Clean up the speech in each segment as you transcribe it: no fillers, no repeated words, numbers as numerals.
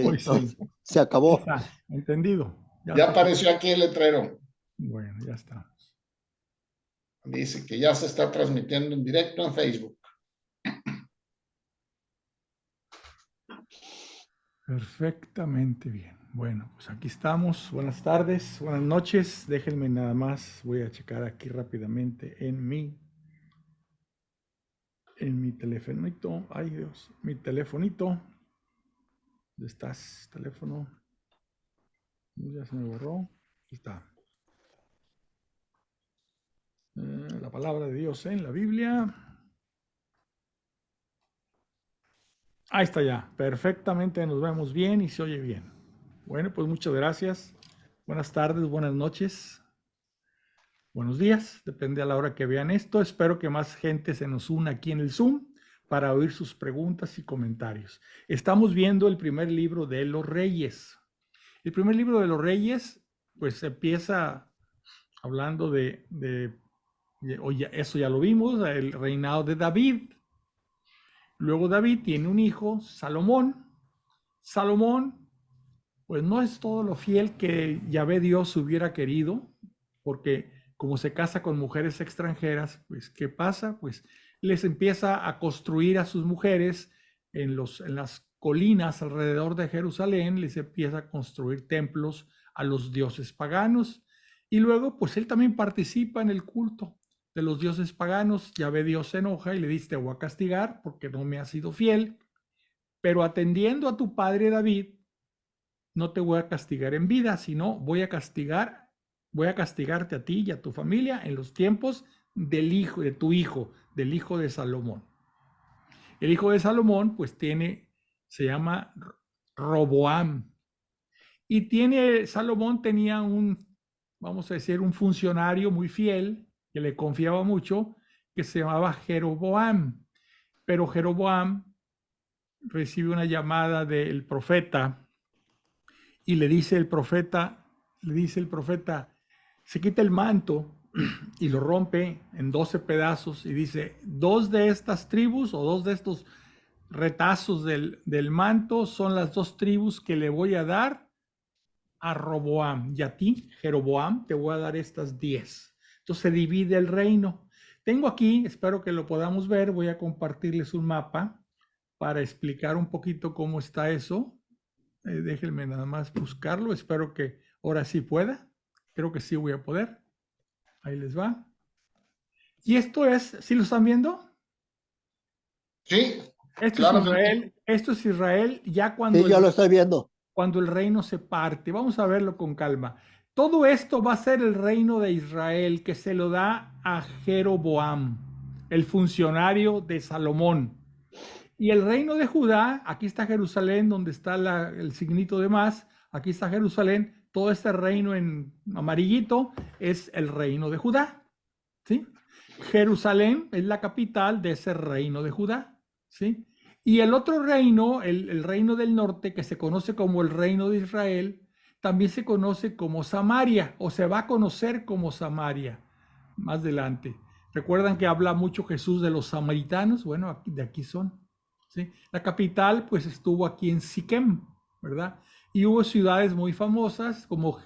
Pues sí, Se ya acabó. está, entendido. Ya Ya está. apareció aquí el letrero. Bueno, ya está. Dice que ya se está transmitiendo en directo en Facebook. Perfectamente bien. Bueno, pues aquí estamos. Buenas tardes, buenas noches. Déjenme nada más, voy a checar aquí rápidamente en mi telefonito. Ay Dios, mi telefonito. ¿Dónde estás, teléfono? Ya se me borró. Aquí está. La palabra de Dios en la Biblia. Ahí está ya. Perfectamente nos vemos bien y se oye bien. Bueno, pues muchas gracias. Buenas tardes, buenas noches. Buenos días, depende a la hora que vean esto. Espero que más gente se nos una aquí en el Zoom para oír sus preguntas y comentarios. Estamos viendo el primer libro de los Reyes. El primer libro de los Reyes, pues empieza hablando eso ya lo vimos, el reinado de David. Luego David tiene un hijo, Salomón. Salomón, pues no es todo lo fiel que Yahvé Dios hubiera querido, porque como se casa con mujeres extranjeras, pues ¿qué pasa? Pues les empieza a construir a sus mujeres en las colinas alrededor de Jerusalén, les empieza a construir templos a los dioses paganos. Y luego, pues él también participa en el culto de los dioses paganos. Yahvé Dios se enoja y le dice: te voy a castigar porque no me has sido fiel, pero atendiendo a tu padre David, no te voy a castigar en vida, sino voy a castigarte a ti y a tu familia en los tiempos del hijo, de tu hijo, del hijo de Salomón. El hijo de Salomón, pues se llama Roboam. Y Salomón tenía vamos a decir, un funcionario muy fiel, que le confiaba mucho, que se llamaba Jeroboam. Pero Jeroboam recibe una llamada del profeta y le dice el profeta, se quita el manto y lo rompe en 12 pedazos y dice: dos de estas tribus o dos de estos retazos del manto son las dos tribus que le voy a dar a Roboam, y a ti, Jeroboam, te voy a dar estas 10. Entonces se divide el reino. Tengo aquí, espero que lo podamos ver, voy a compartirles un mapa para explicar un poquito cómo está eso. Déjenme nada más buscarlo. Espero que ahora sí pueda. Creo que sí voy a poder. Ahí les va. Y esto es, ¿sí lo están viendo? Sí, Esto es claro que sí. Israel. Esto es Israel ya Sí, yo lo estoy viendo. cuando el reino se parte. Vamos a verlo con calma. Todo esto va a ser el reino de Israel que se lo da a Jeroboam, el funcionario de Salomón. Y el reino de Judá, aquí está Jerusalén, donde está el signito de más, aquí está Jerusalén, todo este reino en amarillito es el reino de Judá, ¿sí? Jerusalén es la capital de ese reino de Judá, ¿sí? Y el otro reino, el reino del norte, que se conoce como el reino de Israel, también se conoce como Samaria, o se va a conocer como Samaria más adelante. ¿Recuerdan que habla mucho Jesús de los samaritanos? Bueno, de aquí son. ¿Sí? La capital pues estuvo aquí en Siquem, ¿verdad? Y hubo ciudades muy famosas como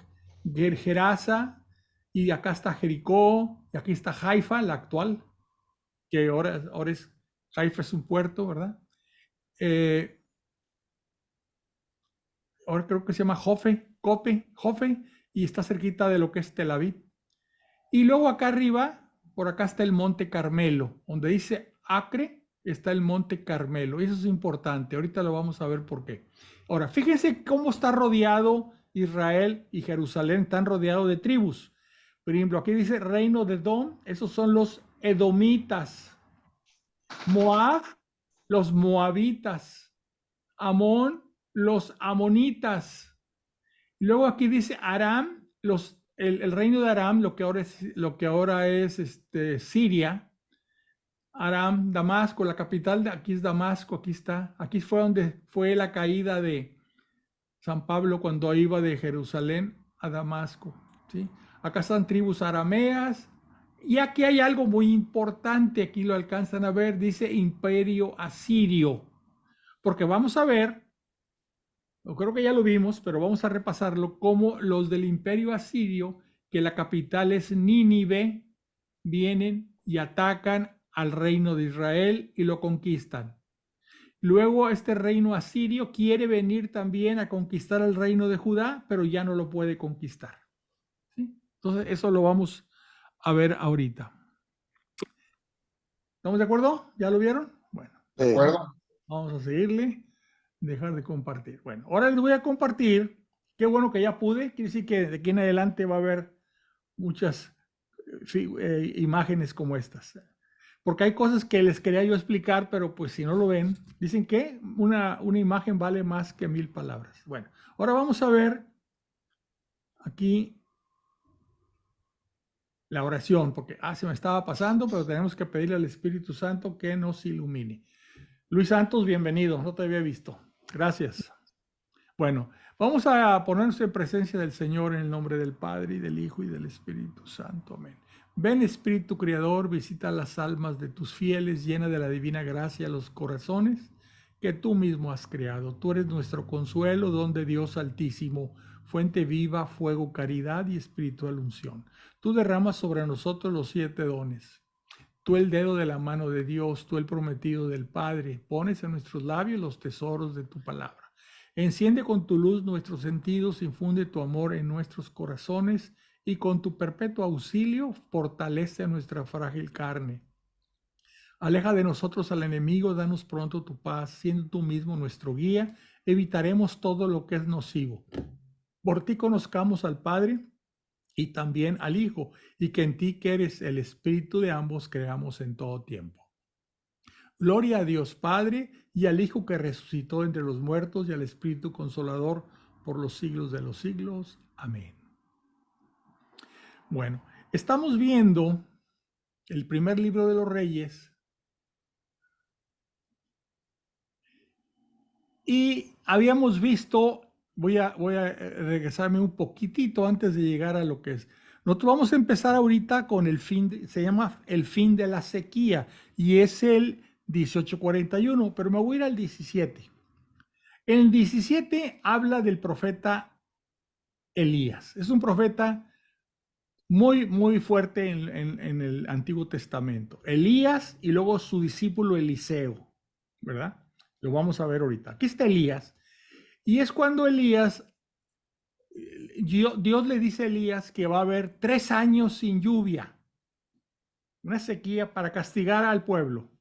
Gerasa, y acá está Jericó, y aquí está Haifa, la actual, que ahora Haifa es un puerto, ¿verdad? Eh, Ahora creo que se llama Jofe, y está cerquita de lo que es Tel Aviv. Y luego acá arriba, por acá está el Monte Carmelo, donde dice Acre, está el Monte Carmelo. Eso es importante, ahorita lo vamos a ver por qué. Ahora, fíjense cómo está rodeado Israel y Jerusalén, están rodeados de tribus. Por ejemplo, aquí dice reino de Edom, esos son los edomitas. Moab, los moabitas. Amón, los amonitas. Luego aquí dice Aram, el reino de Aram, lo que ahora es Siria. Aram, Damasco, la capital de aquí es Damasco, aquí está. Aquí fue donde fue la caída de San Pablo cuando iba de Jerusalén a Damasco, ¿sí? Acá están tribus arameas. Y aquí hay algo muy importante, aquí lo alcanzan a ver, dice imperio asirio. Porque vamos a ver creo que ya lo vimos, pero vamos a repasarlo, como los del imperio asirio, que la capital es Nínive, vienen y atacan al reino de Israel y lo conquistan. Luego este reino asirio quiere venir también a conquistar el reino de Judá, pero ya no lo puede conquistar. ¿Sí? Entonces eso lo vamos a ver ahorita. ¿Estamos de acuerdo? ¿Ya lo vieron? Bueno. ¿De acuerdo? Vamos a seguirle. Dejar de compartir. Bueno, ahora les voy a compartir. Qué bueno que ya pude. Quiere decir que de aquí en adelante va a haber muchas imágenes como estas. Porque hay cosas que les quería yo explicar, pero pues si no lo ven, dicen que una imagen vale más que 1000 palabras. Bueno, ahora vamos a ver aquí la oración, porque se me estaba pasando, pero tenemos que pedirle al Espíritu Santo que nos ilumine. Luis Santos, bienvenido, no te había visto. Gracias. Bueno, vamos a ponernos en presencia del Señor en el nombre del Padre, y del Hijo, y del Espíritu Santo. Amén. Ven, Espíritu Creador, visita las almas de tus fieles, llena de la divina gracia los corazones que tú mismo has creado. Tú eres nuestro consuelo, don de Dios Altísimo, fuente viva, fuego, caridad y espiritual unción. Tú derramas sobre nosotros los 7 dones. Tú el dedo de la mano de Dios, tú el prometido del Padre, pones en nuestros labios los tesoros de tu palabra. Enciende con tu luz nuestros sentidos, infunde tu amor en nuestros corazones y con tu perpetuo auxilio fortalece nuestra frágil carne. Aleja de nosotros al enemigo, danos pronto tu paz, siendo tú mismo nuestro guía, evitaremos todo lo que es nocivo. Por ti conozcamos al Padre y también al Hijo, y que en ti, que eres el Espíritu de ambos, creamos en todo tiempo. Gloria a Dios Padre, y al Hijo que resucitó entre los muertos, y al Espíritu Consolador por los siglos de los siglos. Amén. Bueno, estamos viendo el primer libro de los Reyes, y habíamos visto, voy a regresarme un poquitito antes de llegar a lo que es. Nosotros vamos a empezar ahorita con el fin, se llama el fin de la sequía, y es el 1841, pero me voy a ir al 17. En el 17 habla del profeta Elías. Es un profeta muy, muy fuerte en el Antiguo Testamento. Elías y luego su discípulo Eliseo, ¿verdad? Lo vamos a ver ahorita. Aquí está Elías. Y es cuando Elías, Dios le dice a Elías que va a haber 3 años sin lluvia. Una sequía para castigar al pueblo.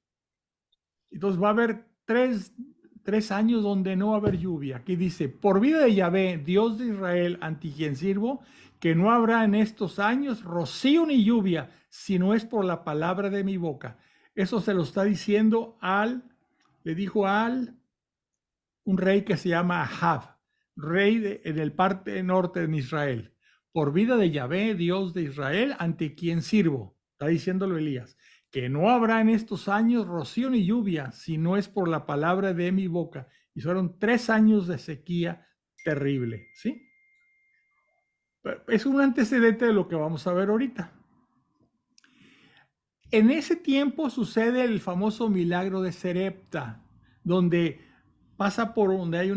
Entonces va a haber tres años donde no va a haber lluvia. Aquí dice, por vida de Yahvé, Dios de Israel, ante quien sirvo, que no habrá en estos años rocío ni lluvia, si no es por la palabra de mi boca. Eso se lo está diciendo le dijo un rey que se llama Ahab, rey en el parte norte de Israel. Por vida de Yahvé, Dios de Israel, ante quien sirvo. Está diciéndolo Elías, que no habrá en estos años rocío ni lluvia, si no es por la palabra de mi boca. Y fueron 3 años de sequía terrible, ¿sí? Es un antecedente de lo que vamos a ver ahorita. En ese tiempo sucede el famoso milagro de Sarepta, donde pasa por donde hay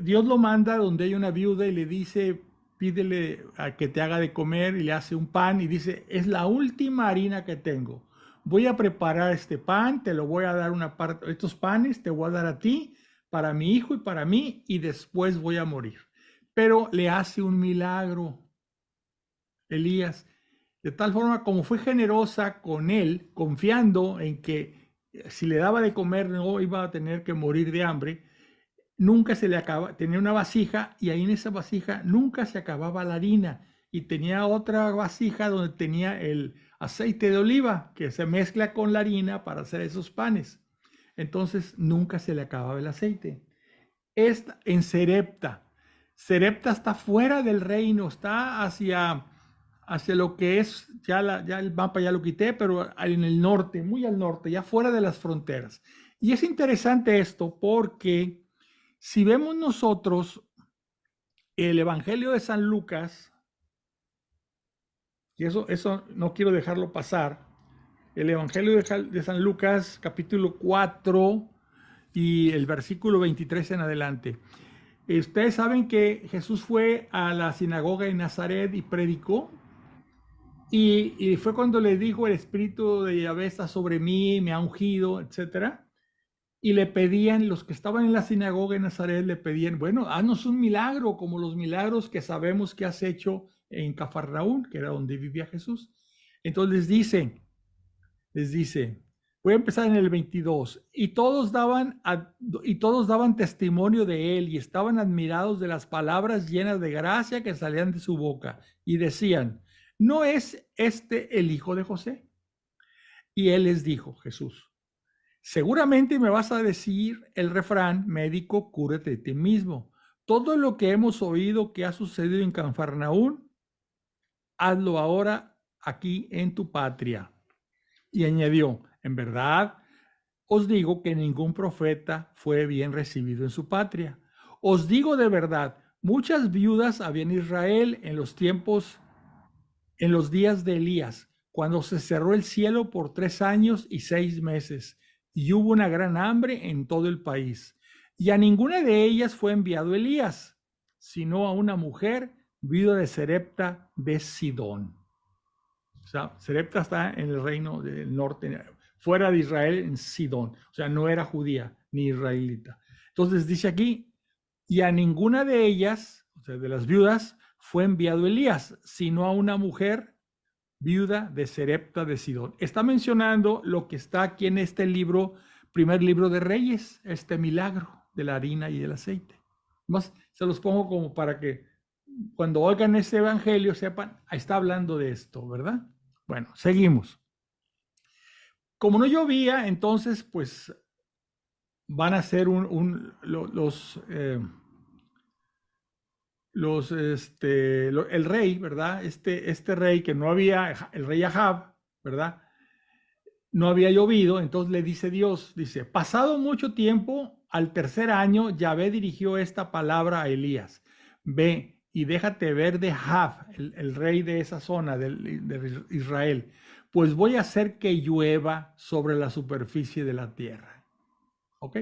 Dios lo manda donde hay una viuda y le dice, pídele a que te haga de comer, y le hace un pan y dice, es la última harina que tengo. Voy a preparar este pan, te lo voy a dar una parte, estos panes te voy a dar a ti, para mi hijo y para mí, y después voy a morir. Pero le hace un milagro Elías, de tal forma como fue generosa con él, confiando en que si le daba de comer no iba a tener que morir de hambre. Nunca se le acaba, tenía una vasija y ahí en esa vasija nunca se acababa la harina, y tenía otra vasija donde tenía el aceite de oliva que se mezcla con la harina para hacer esos panes. Entonces nunca se le acababa el aceite. Esta en Sarepta. Sarepta está fuera del reino, está hacia lo que es, ya el mapa ya lo quité, pero en el norte, muy al norte, ya fuera de las fronteras. Y es interesante esto porque si vemos nosotros el Evangelio de San Lucas, y eso no quiero dejarlo pasar, el Evangelio de San Lucas, capítulo 4 y el versículo 23 en adelante. Ustedes saben que Jesús fue a la sinagoga en Nazaret y predicó. Y fue cuando le dijo: el espíritu de Yahvé está sobre mí, me ha ungido, etcétera. Y le pedían, los que estaban en la sinagoga en Nazaret, le pedían: bueno, haznos un milagro, como los milagros que sabemos que has hecho en Cafarnaúm, que era donde vivía Jesús. Entonces les dice, voy a empezar en el 22, y todos daban testimonio de él y estaban admirados de las palabras llenas de gracia que salían de su boca, y decían: ¿no es este el hijo de José? Y él les dijo, Jesús: seguramente me vas a decir el refrán, médico, cúrate de ti mismo. Todo lo que hemos oído que ha sucedido en Cafarnaúm, hazlo ahora aquí en tu patria. Y añadió: en verdad os digo que ningún profeta fue bien recibido en su patria. Os digo de verdad, muchas viudas había en Israel en los días de Elías, cuando se cerró el cielo por 3 años y 6 meses, y hubo una gran hambre en todo el país. Y a ninguna de ellas fue enviado Elías, sino a una mujer viuda de Sarepta de Sidón. O sea, Sarepta está en el reino del norte, fuera de Israel, en Sidón. O sea, no era judía ni israelita. Entonces dice aquí: y a ninguna de ellas, o sea, de las viudas, fue enviado Elías, sino a una mujer viuda de Sarepta de Sidón. Está mencionando lo que está aquí en este libro, primer libro de Reyes, este milagro de la harina y del aceite. Más se los pongo como para que cuando oigan este evangelio sepan, está hablando de esto, ¿verdad? Bueno, seguimos. Como no llovía, entonces pues van a ser el rey, ¿verdad? Este rey que no había, el rey Ahab, ¿verdad? No había llovido, entonces le dice Dios, dice: pasado mucho tiempo, al tercer año, Yahvé dirigió esta palabra a Elías: ve y déjate ver de Ahab, el rey de esa zona de Israel, pues voy a hacer que llueva sobre la superficie de la tierra. ¿Ok?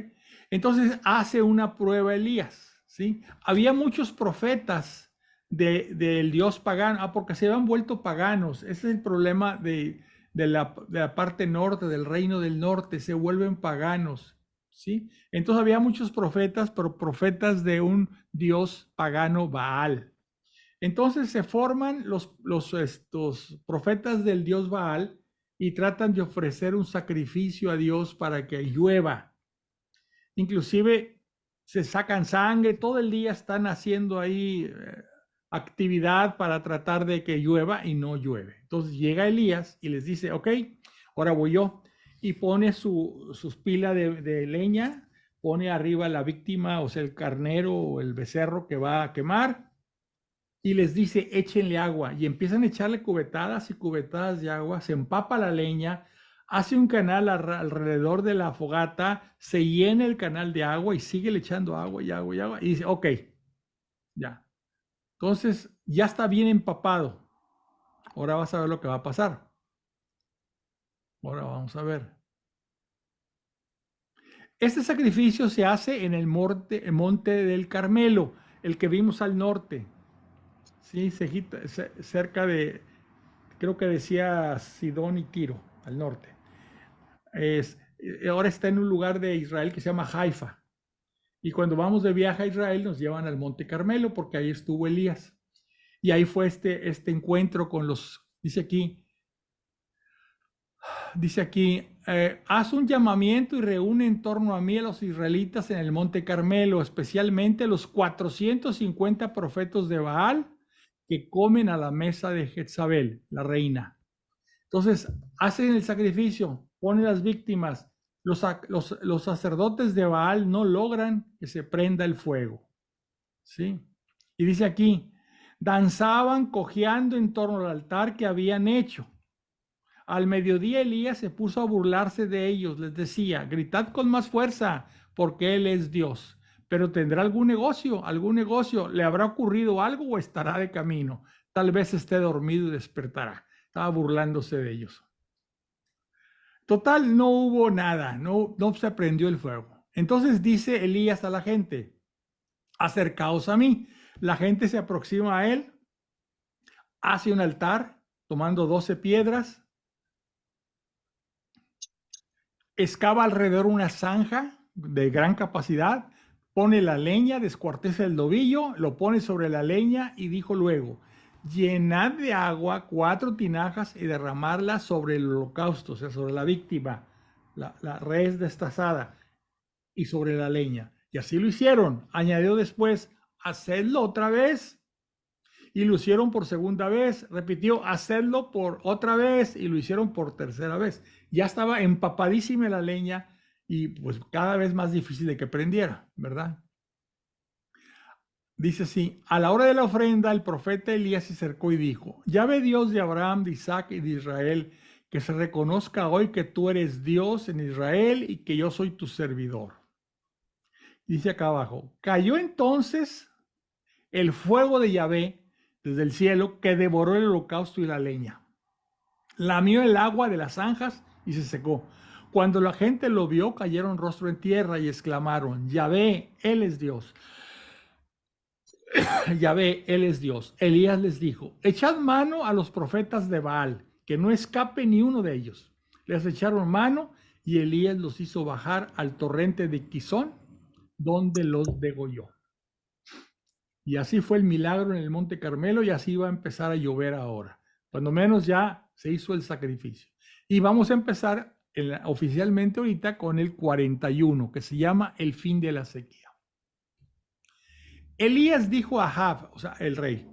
Entonces hace una prueba Elías, ¿sí? Había muchos profetas del Dios pagano, porque se habían vuelto paganos. Ese es el problema de la parte norte, del reino del norte, se vuelven paganos, ¿sí? Entonces había muchos profetas, pero profetas de un Dios pagano, Baal. Entonces se forman estos profetas del Dios Baal y tratan de ofrecer un sacrificio a Dios para que llueva. Inclusive se sacan sangre, todo el día están haciendo ahí actividad para tratar de que llueva y no llueve. Entonces llega Elías y les dice: ok, ahora voy yo. Y pone sus pilas de leña, pone arriba la víctima, o sea, el carnero o el becerro que va a quemar, y les dice: échenle agua. Y empiezan a echarle cubetadas y cubetadas de agua, se empapa la leña, hace un canal alrededor de la fogata, se llena el canal de agua y sigue le echando agua y agua y agua. Y dice: ok, ya. Entonces ya está bien empapado. Ahora vas a ver lo que va a pasar. Ahora vamos a ver. Este sacrificio se hace en el monte del Carmelo, el que vimos al norte. Sí, cerca de, creo que decía Sidón y Tiro, al norte. Ahora está en un lugar de Israel que se llama Haifa. Y cuando vamos de viaje a Israel nos llevan al Monte Carmelo porque ahí estuvo Elías. Y ahí fue este encuentro con dice aquí, haz un llamamiento y reúne en torno a mí a los israelitas en el Monte Carmelo, especialmente los 450 profetas de Baal que comen a la mesa de Jezabel, la reina. Entonces, hacen el sacrificio, ponen las víctimas. Los sacerdotes de Baal no logran que se prenda el fuego. ¿Sí? Y dice aquí, danzaban cojeando en torno al altar que habían hecho. Al mediodía Elías se puso a burlarse de ellos. Les decía: gritad con más fuerza, porque Él es Dios. Pero tendrá algún negocio, le habrá ocurrido algo o estará de camino. Tal vez esté dormido y despertará. Estaba burlándose de ellos. Total, no hubo nada, no se prendió el fuego. Entonces dice Elías a la gente: acercaos a mí. La gente se aproxima a él, hace un altar, tomando 12 piedras, excava alrededor una zanja de gran capacidad, pone la leña, descuartiza el novillo, lo pone sobre la leña y dijo luego, llenad de agua 4 tinajas y derramarla sobre el holocausto, o sea, sobre la víctima, la res destazada, y sobre la leña. Y así lo hicieron. Añadió después, hacedlo otra vez. Y lo hicieron por segunda vez. Repitió, hacedlo por otra vez. Y lo hicieron por tercera vez. Ya estaba empapadísima la leña y pues cada vez más difícil de que prendiera, ¿verdad? Dice así, a la hora de la ofrenda, el profeta Elías se acercó y dijo, ya ve Dios de Abraham, de Isaac y de Israel, que se reconozca hoy que tú eres Dios en Israel y que yo soy tu servidor. Dice acá abajo, cayó entonces el fuego de Yahvé desde el cielo que devoró el holocausto y la leña. Lamió el agua de las zanjas y se secó. Cuando la gente lo vio, cayeron rostro en tierra y exclamaron, Yahvé, Él es Dios. Yahvé, Él es Dios. Elías les dijo, echad mano a los profetas de Baal, que no escape ni uno de ellos. Les echaron mano y Elías los hizo bajar al torrente de Quizón, donde los degolló. Y así fue el milagro en el Monte Carmelo y así va a empezar a llover ahora. Cuando menos ya se hizo el sacrificio. Y vamos a empezar oficialmente ahorita con el 41, que se llama el fin de la sequía. Elías dijo a Ahab, o sea, el rey,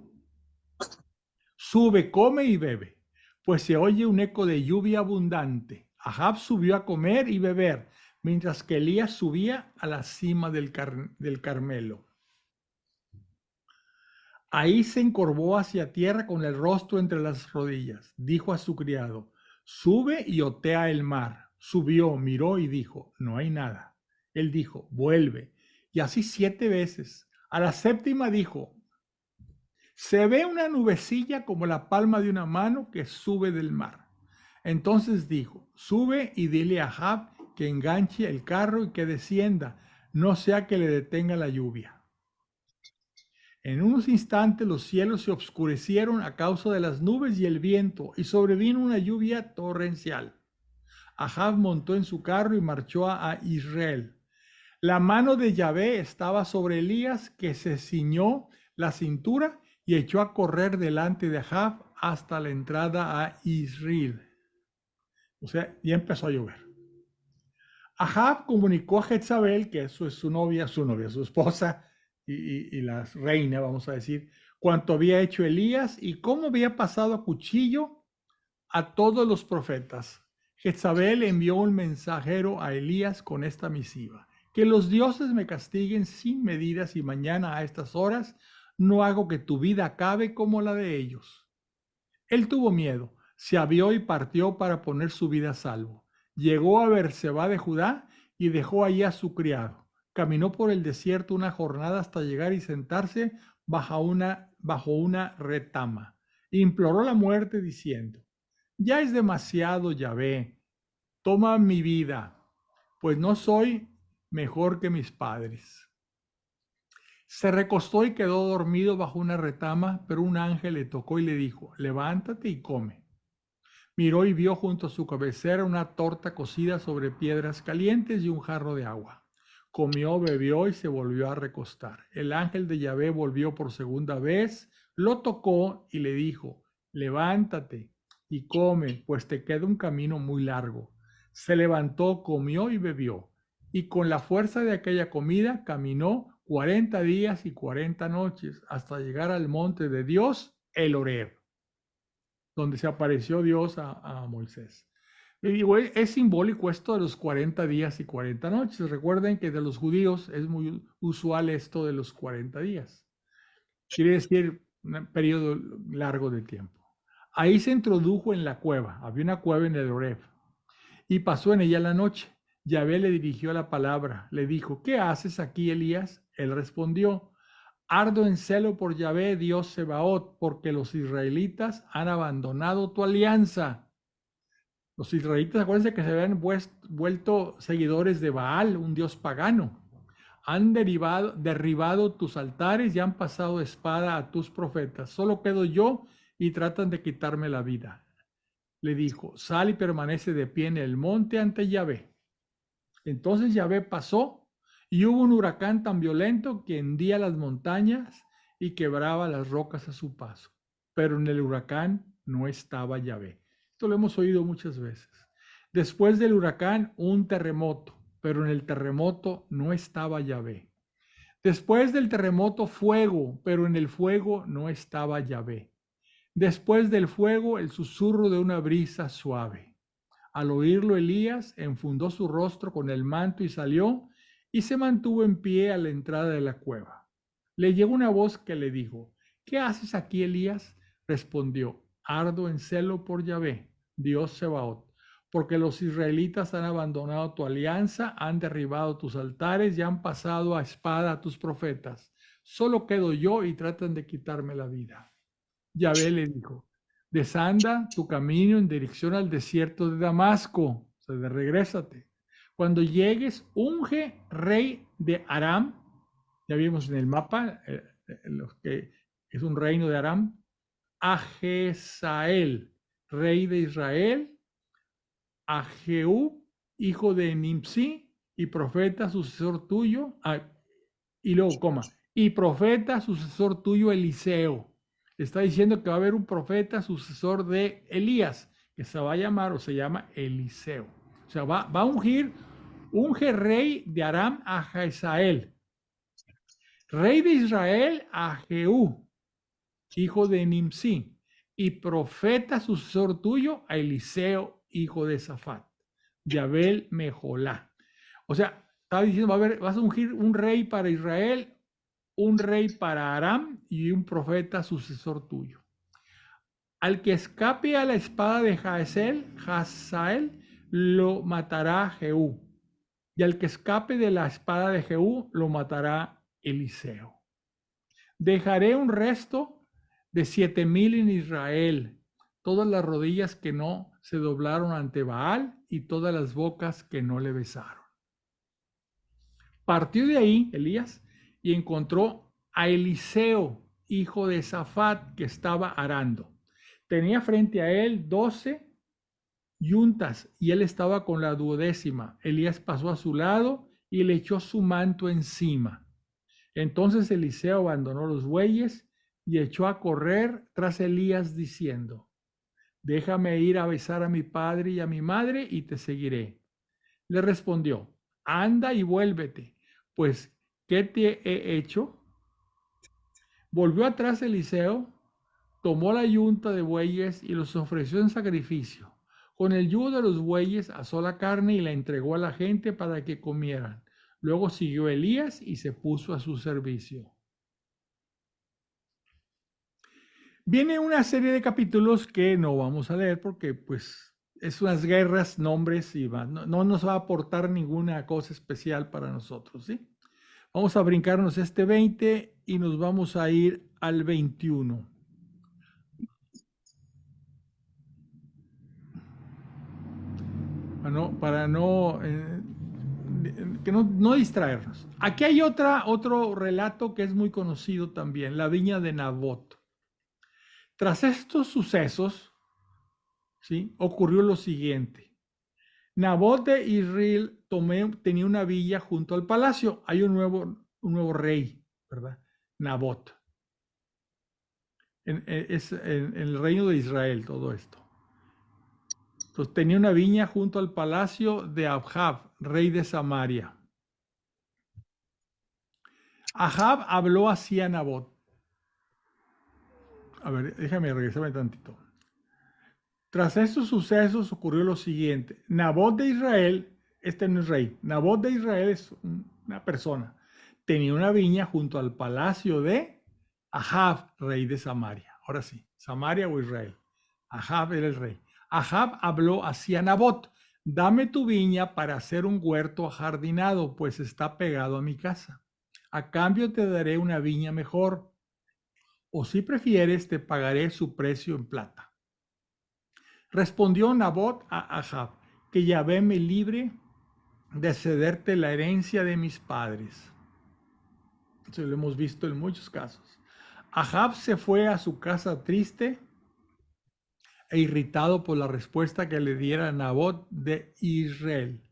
sube, come y bebe, pues se oye un eco de lluvia abundante. Ahab subió a comer y beber, mientras que Elías subía a la cima del Carmelo. Ahí se encorvó hacia tierra con el rostro entre las rodillas. Dijo a su criado, sube y otea el mar. Subió, miró y dijo, no hay nada. Él dijo, vuelve. Y así 7 veces. A la 7ª dijo, se ve una nubecilla como la palma de una mano que sube del mar. Entonces dijo, sube y dile a Ahab que enganche el carro y que descienda, no sea que le detenga la lluvia. En unos instantes los cielos se oscurecieron a causa de las nubes y el viento, y sobrevino una lluvia torrencial. Ahab montó en su carro y marchó a Israel. La mano de Yahvé estaba sobre Elías, que se ciñó la cintura y echó a correr delante de Ahab hasta la entrada a Israel. O sea, ya empezó a llover. Ahab comunicó a Jezabel, que eso es su novia, su esposa, y la reina, vamos a decir, cuanto había hecho Elías y cómo había pasado a cuchillo a todos los profetas. Jezabel envió un mensajero a Elías con esta misiva, que los dioses me castiguen sin medidas y mañana a estas horas no hago que tu vida acabe como la de ellos. Él tuvo miedo, se avió y partió para poner su vida a salvo. Llegó a Berseba de Judá y dejó allí a su criado. Caminó por el desierto una jornada hasta llegar y sentarse bajo una retama. Imploró la muerte diciendo, ya es demasiado, Yahvé, toma mi vida, pues no soy mejor que mis padres. Se recostó y quedó dormido bajo una retama, pero un ángel le tocó y le dijo, levántate y come. Miró y vio junto a su cabecera una torta cocida sobre piedras calientes y un jarro de agua. Comió, bebió y se volvió a recostar. El ángel de Yahvé volvió por segunda vez, lo tocó y le dijo, levántate y come, pues te queda un camino muy largo. Se levantó, comió y bebió, y con la fuerza de aquella comida caminó 40 días y 40 noches hasta llegar al monte de Dios, el Horeb, donde se apareció Dios a Moisés. Y es simbólico esto de los 40 días y 40 noches. Recuerden que de los judíos es muy usual esto de los 40 días. Quiere decir un periodo largo de tiempo. Ahí se introdujo en la cueva. Había una cueva en el Horeb. Y pasó en ella la noche. Yahvé le dirigió la palabra. Le dijo, ¿qué haces aquí, Elías? Él respondió, ardo en celo por Yahvé, Dios Sebaot, porque los israelitas han abandonado tu alianza. Los israelitas, acuérdense que se habían vuelto seguidores de Baal, un dios pagano. han derribado tus altares y han pasado espada a tus profetas. Solo quedo yo y tratan de quitarme la vida. Le dijo, sal y permanece de pie en el monte ante Yahvé. Entonces Yahvé pasó y hubo un huracán tan violento que hendía las montañas y quebraba las rocas a su paso. Pero en el huracán no estaba Yahvé. Esto lo hemos oído muchas veces. Después del huracán, un terremoto, pero en el terremoto no estaba Yahvé. Después del terremoto, fuego, pero en el fuego no estaba Yahvé. Después del fuego, el susurro de una brisa suave. Al oírlo, Elías enfundó su rostro con el manto y salió y se mantuvo en pie a la entrada de la cueva. Le llegó una voz que le dijo, ¿qué haces aquí, Elías? Respondió, ardo en celo por Yahvé, Dios Sebaot, porque los israelitas han abandonado tu alianza, han derribado tus altares y han pasado a espada a tus profetas. Solo quedo yo y tratan de quitarme la vida. Yahvé le dijo, desanda tu camino en dirección al desierto de Damasco, o sea, regrésate. Cuando llegues, unge rey de Aram, ya vimos en el mapa, que es un reino de Aram, a Jezael, rey de Israel, a Jehú, hijo de Nimsi, y profeta sucesor tuyo, y luego y profeta sucesor tuyo Eliseo. Está diciendo que va a haber un profeta sucesor de Elías, que se va a llamar o se llama Eliseo. O sea, va a unge rey de Aram a Jezael, rey de Israel a Jehú, hijo de Nimsi, y profeta sucesor tuyo a Eliseo, hijo de Safat, de Abel Mejolá. O sea, estaba diciendo, vas a ungir un rey para Israel, un rey para Aram y un profeta sucesor tuyo. Al que escape a la espada de Hazael, lo matará Jehú. Y al que escape de la espada de Jehú, lo matará Eliseo. Dejaré un resto de 7,000 en Israel, todas las rodillas que no se doblaron ante Baal y todas las bocas que no le besaron. Partió de ahí Elías y encontró a Eliseo, hijo de Safat, que estaba arando. Tenía frente a él 12 yuntas y él estaba con la 12ª. Elías pasó a su lado y le echó su manto encima. Entonces Eliseo abandonó los bueyes y echó a correr tras Elías diciendo, déjame ir a besar a mi padre y a mi madre y te seguiré. Le respondió, anda y vuélvete, pues ¿qué te he hecho? Volvió atrás Eliseo, tomó la yunta de bueyes y los ofreció en sacrificio. Con el yugo de los bueyes asó la carne y la entregó a la gente para que comieran. Luego siguió Elías y se puso a su servicio. Viene una serie de capítulos que no vamos a leer porque pues es unas guerras, nombres y no nos va a aportar ninguna cosa especial para nosotros, ¿sí? Vamos a brincarnos este 20 y nos vamos a ir al 21. Para no distraernos. Aquí hay otro relato que es muy conocido también, la viña de Nabot. Tras estos sucesos, ¿sí?, ocurrió lo siguiente. Nabot de Israel tenía una villa junto al palacio. Hay un nuevo rey, ¿verdad? Nabot. Es en el reino de Israel todo esto. Entonces tenía una viña junto al palacio de Ahab, rey de Samaria. Ahab habló así a Nabot. A ver, déjame regresarme tantito. Tras estos sucesos ocurrió lo siguiente. Nabot de Israel, este no es rey, Nabot de Israel es una persona. Tenía una viña junto al palacio de Ahab, rey de Samaria. Ahora sí, Samaria o Israel. Ahab era el rey. Ahab habló así a Nabot, dame tu viña para hacer un huerto ajardinado, pues está pegado a mi casa. A cambio te daré una viña mejor, o si prefieres te pagaré su precio en plata. Respondió Nabot a Ahab, que Yahvé me libre de cederte la herencia de mis padres. Eso lo hemos visto en muchos casos. Ahab se fue a su casa triste e irritado por la respuesta que le diera Nabot de Israel.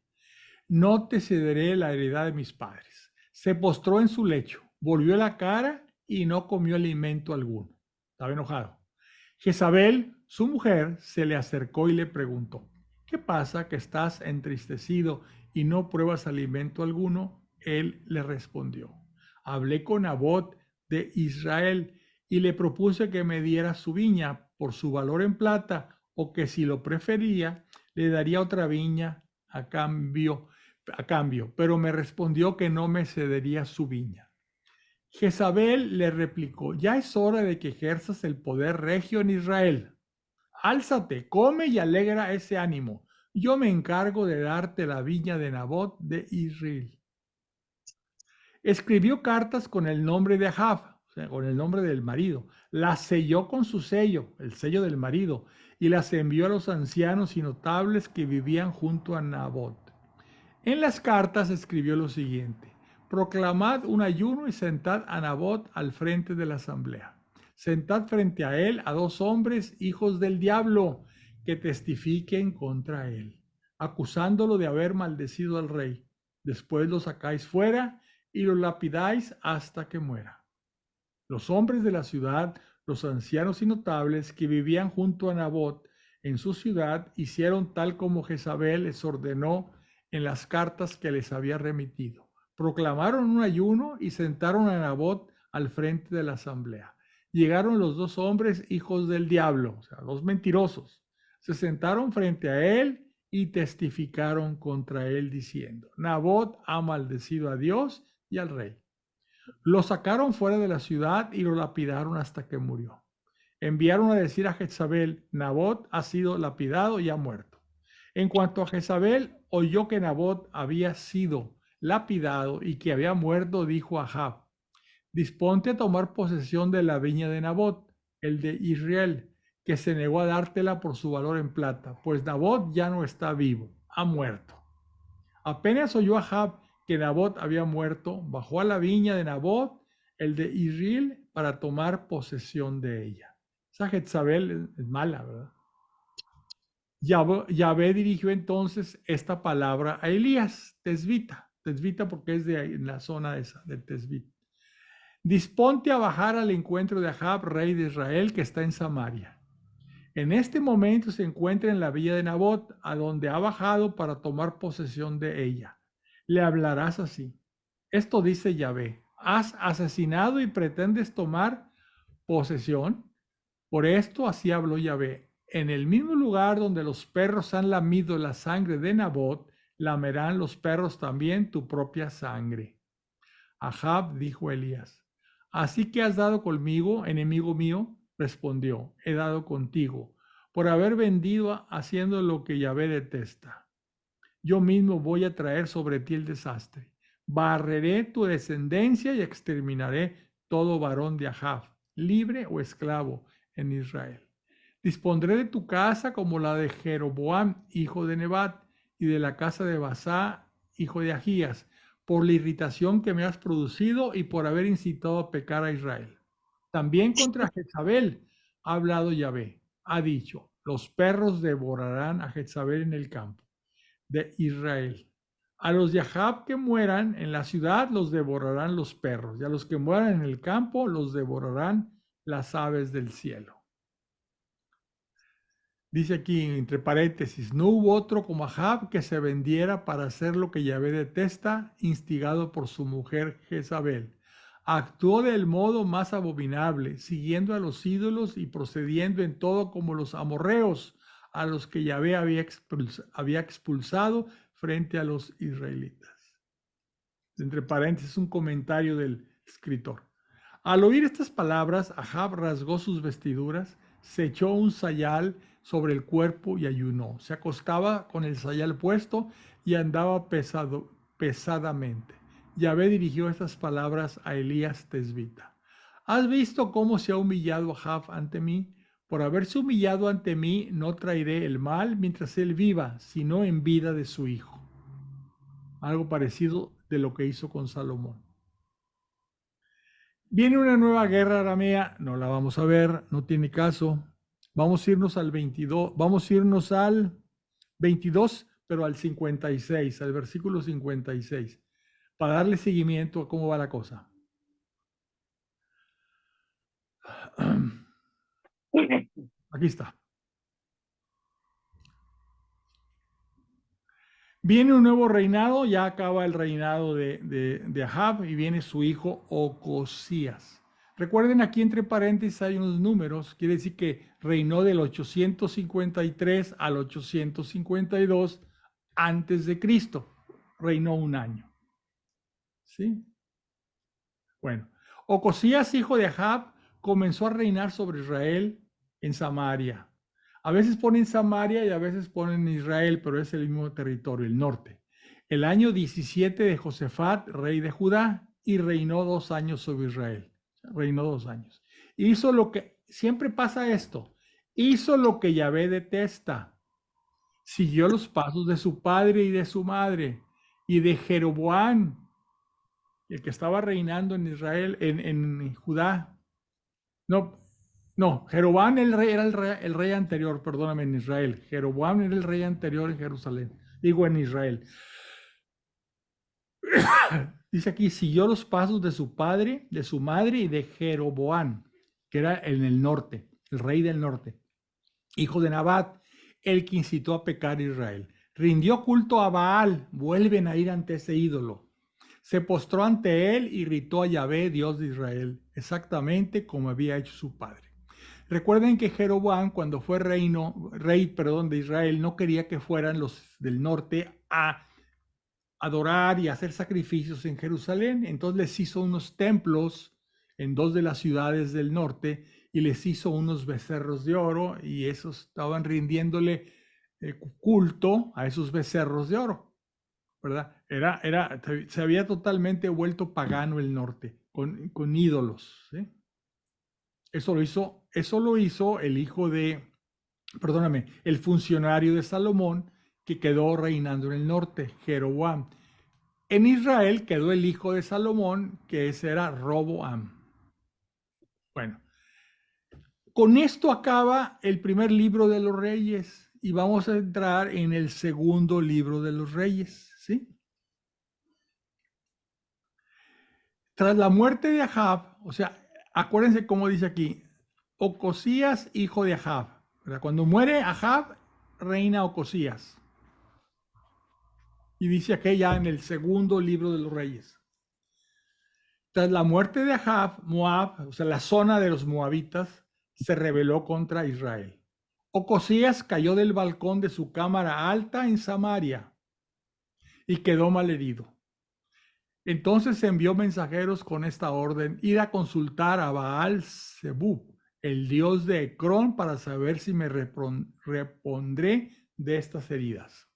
No te cederé la heredad de mis padres. Se postró en su lecho, volvió la cara y no comió alimento alguno. Estaba enojado. Jezabel, su mujer, se le acercó y le preguntó, ¿qué pasa que estás entristecido y no pruebas alimento alguno? Él le respondió, hablé con Nabot de Israel y le propuse que me diera su viña por su valor en plata o que si lo prefería, le daría otra viña a cambio, pero me respondió que no me cedería su viña. Jezabel le replicó, ya es hora de que ejerzas el poder regio en Israel. Álzate, come y alegra ese ánimo. Yo me encargo de darte la viña de Nabot de Israel. Escribió cartas con el nombre de Ahab, o sea, con el nombre del marido. Las selló con su sello, el sello del marido, y las envió a los ancianos y notables que vivían junto a Nabot. En las cartas escribió lo siguiente: proclamad un ayuno y sentad a Nabot al frente de la asamblea. Sentad frente a él a 2 hombres, hijos del diablo, que testifiquen contra él, acusándolo de haber maldecido al rey. Después lo sacáis fuera y lo lapidáis hasta que muera. Los hombres de la ciudad, los ancianos y notables que vivían junto a Nabot en su ciudad, hicieron tal como Jezabel les ordenó en las cartas que les había remitido. Proclamaron un ayuno y sentaron a Nabot al frente de la asamblea. Llegaron los 2 hombres, hijos del diablo, o sea, 2 mentirosos. Se sentaron frente a él y testificaron contra él diciendo, Nabot ha maldecido a Dios y al rey. Lo sacaron fuera de la ciudad y lo lapidaron hasta que murió. Enviaron a decir a Jezabel, Nabot ha sido lapidado y ha muerto. En cuanto a Jezabel, oyó que Nabot había sido lapidado y que había muerto, dijo a Ahab, disponte a tomar posesión de la viña de Nabot, el de Israel, que se negó a dártela por su valor en plata, pues Nabot ya no está vivo, ha muerto. Apenas oyó Ahab que Nabot había muerto, bajó a la viña de Nabot, el de Israel, para tomar posesión de ella. Esa Jezabel es mala, ¿verdad? Yahvé dirigió entonces esta palabra a Elías, tesbita porque es de ahí, en la zona esa, de Tesbit. Disponte a bajar al encuentro de Ahab, rey de Israel, que está en Samaria. En este momento se encuentra en la villa de Nabot, a donde ha bajado para tomar posesión de ella. Le hablarás así. Esto dice Yahvé, has asesinado y pretendes tomar posesión. Por esto así habló Yahvé. En el mismo lugar donde los perros han lamido la sangre de Nabot, lamerán los perros también tu propia sangre. Ahab dijo a Elías, así que has dado conmigo, enemigo mío. Respondió, he dado contigo, por haber vendido haciendo lo que Yahvé detesta. Yo mismo voy a traer sobre ti el desastre. Barreré tu descendencia y exterminaré todo varón de Ahab, libre o esclavo, en Israel. Dispondré de tu casa como la de Jeroboam, hijo de Nebat, y de la casa de Basá, hijo de Ahías, por la irritación que me has producido y por haber incitado a pecar a Israel. También contra Jezabel ha hablado Yahvé. Ha dicho, los perros devorarán a Jezabel en el campo de Israel. A los de Ahab que mueran en la ciudad los devorarán los perros, y a los que mueran en el campo los devorarán las aves del cielo. Dice aquí entre paréntesis, no hubo otro como Ahab que se vendiera para hacer lo que Yahvé detesta, instigado por su mujer Jezabel. Actuó del modo más abominable, siguiendo a los ídolos y procediendo en todo como los amorreos, a los que Yahvé había expulsado frente a los israelitas. Entre paréntesis, un comentario del escritor. Al oír estas palabras, Ahab rasgó sus vestiduras, se echó un sayal sobre el cuerpo y ayunó. Se acostaba con el sayal puesto y andaba pesadamente. Yahvé dirigió estas palabras a Elías tesbita. ¿Has visto cómo se ha humillado Ahab ante mí? Por haberse humillado ante mí, no traeré el mal mientras él viva, sino en vida de su hijo. Algo parecido de lo que hizo con Salomón. Viene una nueva guerra aramea, no la vamos a ver, no tiene caso. Vamos a irnos al 22, vamos a irnos al 22, pero al 56, al versículo 56, para darle seguimiento a cómo va la cosa. Aquí está. Viene un nuevo reinado, ya acaba el reinado de Ahab y viene su hijo Ocosías. Recuerden, aquí entre paréntesis hay unos números, quiere decir que reinó del 853 al 852 antes de Cristo. Reinó un año. ¿Sí? Bueno, Ocosías, hijo de Ahab, comenzó a reinar sobre Israel en Samaria. A veces ponen Samaria y a veces ponen Israel, pero es el mismo territorio, el norte. El año 17 de Josafat, rey de Judá, y reinó 2 años sobre Israel. Reinó 2 años. Hizo lo que, siempre pasa esto, hizo lo que Yahvé detesta. Siguió los pasos de su padre y de su madre, y de Jeroboam, el que estaba reinando en Israel, en Judá. No, Jeroboam era el rey anterior, perdóname, en Israel. Jeroboam era el rey anterior en Jerusalén. Digo, en Israel. Dice aquí, siguió los pasos de su padre, de su madre y de Jeroboam, que era en el norte, el rey del norte, hijo de Nabat, el que incitó a pecar a Israel. Rindió culto a Baal, vuelven a ir ante ese ídolo. Se postró ante él y gritó a Yahvé, Dios de Israel, exactamente como había hecho su padre. Recuerden que Jeroboam, cuando fue rey de Israel, no quería que fueran los del norte a adorar y hacer sacrificios en Jerusalén. Entonces les hizo unos templos en 2 de las ciudades del norte y les hizo unos becerros de oro y esos estaban rindiéndole culto a esos becerros de oro, ¿verdad? Se había totalmente vuelto pagano el norte, con ídolos, ¿sí? Eso lo hizo el hijo el funcionario de Salomón, que quedó reinando en el norte, Jeroboam. En Israel quedó el hijo de Salomón, que ese era Roboam. Bueno, con esto acaba el primer libro de los reyes y vamos a entrar en el segundo libro de los reyes, ¿sí? Tras la muerte de Ahab, o sea, acuérdense cómo dice aquí, Ocosías, hijo de Ahab. ¿Verdad? Cuando muere Ahab, reina Ocosías. Y dice aquí ya en el segundo libro de los reyes. Tras la muerte de Ahab, Moab, o sea, la zona de los moabitas, se rebeló contra Israel. Ocosías cayó del balcón de su cámara alta en Samaria y quedó malherido. Entonces envió mensajeros con esta orden: ir a consultar a Baal-Zebub, el dios de Ecrón, para saber si me repondré de estas heridas.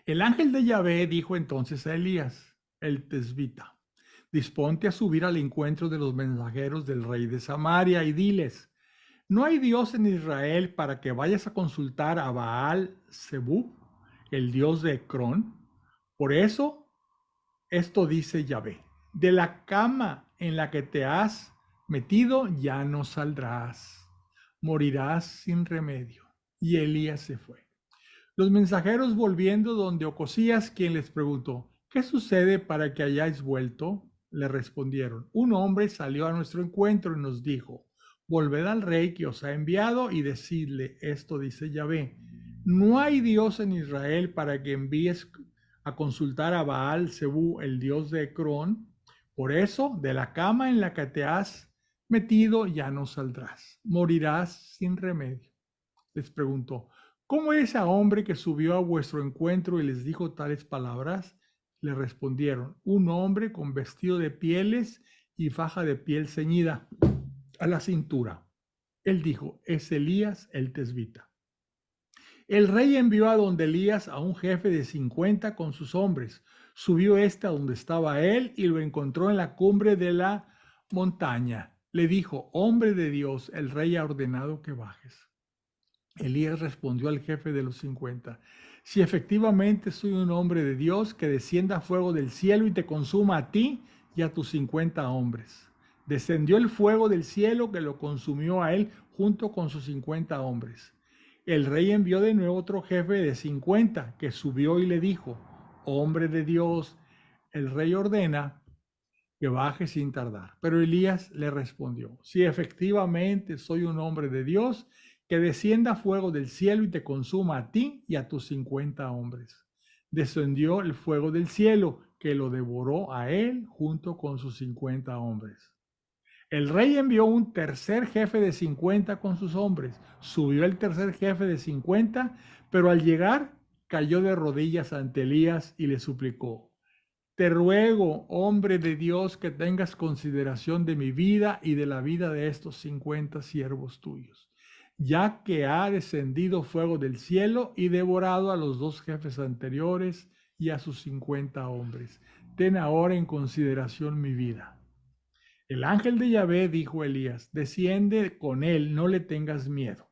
El ángel de Yahvé dijo entonces a Elías, el tesbita: disponte a subir al encuentro de los mensajeros del rey de Samaria y diles: ¿no hay Dios en Israel para que vayas a consultar a Baal-Zebub, el dios de Ecrón? Por eso, esto dice Yahvé: de la cama en la que te has metido ya no saldrás, morirás sin remedio. Y Elías se fue. Los mensajeros, volviendo donde Ocosías, quien les preguntó: ¿qué sucede para que hayáis vuelto? Le respondieron: un hombre salió a nuestro encuentro y nos dijo: volved al rey que os ha enviado y decidle: esto dice Yahvé, no hay Dios en Israel para que envíes a consultar a Baal-Zebub, el dios de Ecrón. Por eso, de la cama en la que te has metido ya no saldrás, morirás sin remedio. Les preguntó: ¿cómo es ese hombre que subió a vuestro encuentro y les dijo tales palabras? Le respondieron: un hombre con vestido de pieles y faja de piel ceñida a la cintura. Él dijo: es Elías el tesbita. El rey envió a donde Elías a un jefe de 50 con sus hombres. Subió a donde estaba él y lo encontró en la cumbre de la montaña. Le dijo: hombre de Dios, el rey ha ordenado que bajes. Elías respondió al jefe de los 50: si efectivamente soy un hombre de Dios, que descienda fuego del cielo y te consuma a ti y a tus 50 hombres. Descendió el fuego del cielo que lo consumió a él junto con sus 50 hombres. El rey envió de nuevo otro jefe de 50 que subió y le dijo: hombre de Dios, el rey ordena que baje sin tardar. Pero Elías le respondió: si efectivamente soy un hombre de Dios, que descienda fuego del cielo y te consuma a ti y a tus 50 hombres. Descendió el fuego del cielo que lo devoró a él junto con sus 50 hombres. El rey envió un tercer jefe de 50 con sus hombres. Subió el tercer jefe de 50, pero al llegar cayó de rodillas ante Elías y le suplicó: te ruego, hombre de Dios, que tengas consideración de mi vida y de la vida de estos 50 siervos tuyos, ya que ha descendido fuego del cielo y devorado a los dos jefes anteriores y a sus 50 hombres. Ten ahora en consideración mi vida. El ángel de Yahvé dijo a Elías: desciende con él, no le tengas miedo.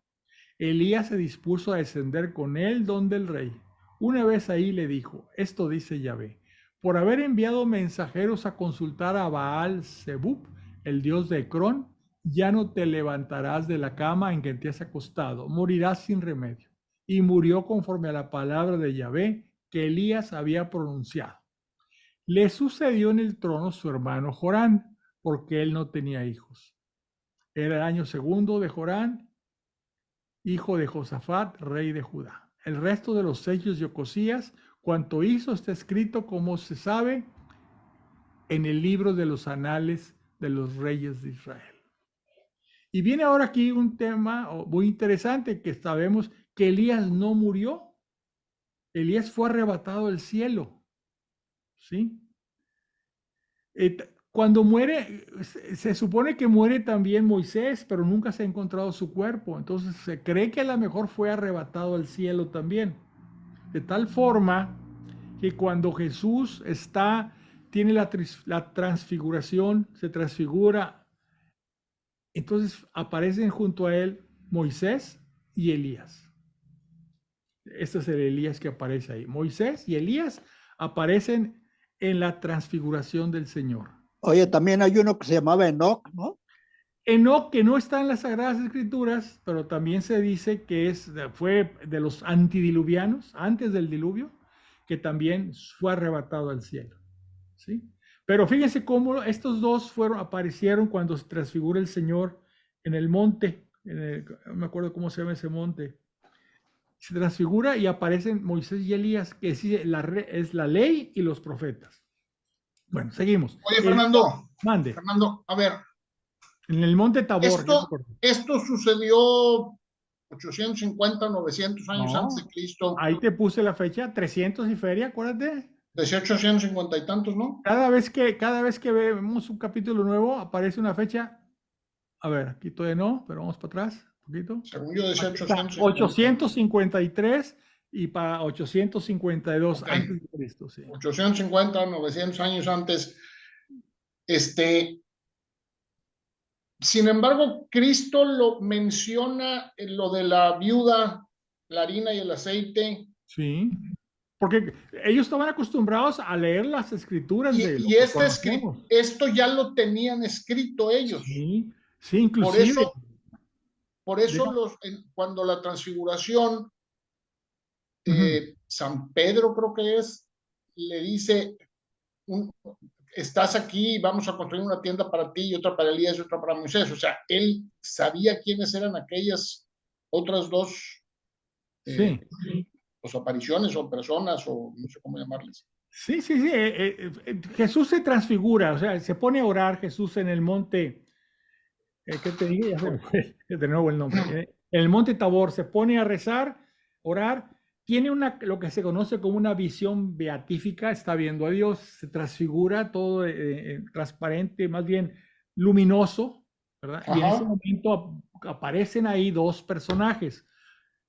Elías se dispuso a descender con él donde el rey. Una vez ahí le dijo: esto dice Yahvé: por haber enviado mensajeros a consultar a Baal Zebub, el dios de Ecrón, ya no te levantarás de la cama en que te has acostado, morirás sin remedio. Y murió conforme a la palabra de Yahvé que Elías había pronunciado. Le sucedió en el trono su hermano Jorán, porque él no tenía hijos. Era el año segundo de Jorán, hijo de Josafat, rey de Judá. El resto de los hechos de Ocosías, cuanto hizo, está escrito, como se sabe, en el libro de los anales de los reyes de Israel. Y viene ahora aquí un tema muy interesante, que sabemos que Elías no murió. Elías fue arrebatado al cielo. ¿Sí? Cuando muere, se supone que muere también Moisés, pero nunca se ha encontrado su cuerpo. Entonces se cree que a lo mejor fue arrebatado al cielo también. De tal forma que cuando Jesús tiene la transfiguración, se transfigura, entonces aparecen junto a él Moisés y Elías. Este es el Elías que aparece ahí. Moisés y Elías aparecen en la transfiguración del Señor. Oye, también hay uno que se llamaba Enoc, ¿no? Enoc, que no está en las Sagradas Escrituras, pero también se dice que fue de los antidiluvianos, antes del diluvio, que también fue arrebatado al cielo. ¿Sí? Pero fíjense cómo estos dos aparecieron cuando se transfigura el Señor en el monte, no me acuerdo cómo se llama ese monte. Se transfigura y aparecen Moisés y Elías, que es la ley y los profetas. Bueno, seguimos. Oye, Fernando. Mande. Fernando, a ver. En el monte Tabor. Esto sucedió 850, 900 años antes de Cristo. Ahí te puse la fecha, 300 y feria, acuérdate. Desde 850 y tantos, ¿no? Cada vez que vemos un capítulo nuevo, aparece una fecha. A ver, aquí todavía no, pero vamos para atrás un poquito. Según yo decía 853 y para 852 okay. Antes de Cristo. Sí. 850, 900 años antes. Sin embargo, Cristo lo menciona en lo de la viuda, la harina y el aceite. Sí, porque ellos estaban acostumbrados a leer las escrituras esto ya lo tenían escrito ellos. Sí, sí, inclusive. Por eso cuando la transfiguración, San Pedro creo que le dice, estás aquí, vamos a construir una tienda para ti y otra para Elías y otra para Moisés. O sea, él sabía quiénes eran aquellas otras dos pues, apariciones o personas o no sé cómo llamarles. Sí. Jesús se transfigura, o sea, se pone a orar Jesús en el monte. ¿Qué te dije? Ya se me fue de nuevo el nombre. En el monte Tabor se pone a rezar, orar. Tiene lo que se conoce como una visión beatífica, está viendo a Dios, se transfigura todo transparente, más bien luminoso, ¿verdad? Y en ese momento aparecen ahí dos personajes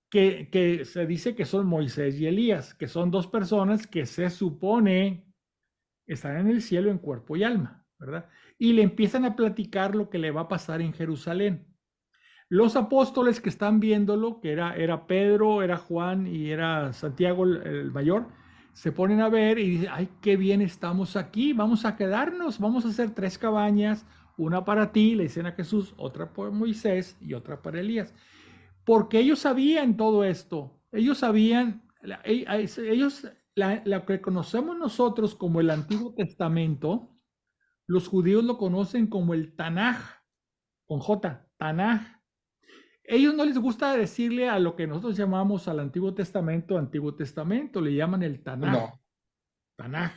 que se dice que son Moisés y Elías, que son dos personas que se supone están en el cielo en cuerpo y alma, ¿verdad? Y le empiezan a platicar lo que le va a pasar en Jerusalén. Los apóstoles que están viéndolo, que era Pedro, era Juan y era Santiago el mayor, se ponen a ver y dicen, ay, qué bien estamos aquí, vamos a quedarnos, vamos a hacer 3 cabañas, una para ti, le dicen a Jesús, otra para Moisés y otra para Elías. Porque ellos sabían todo esto, ellos sabían, ellos, la que conocemos nosotros como el Antiguo Testamento, los judíos lo conocen como el Tanaj, con J, Tanaj. Ellos no les gusta decirle a lo que nosotros llamamos al Antiguo Testamento, le llaman el Tanaj, No. Tanaj.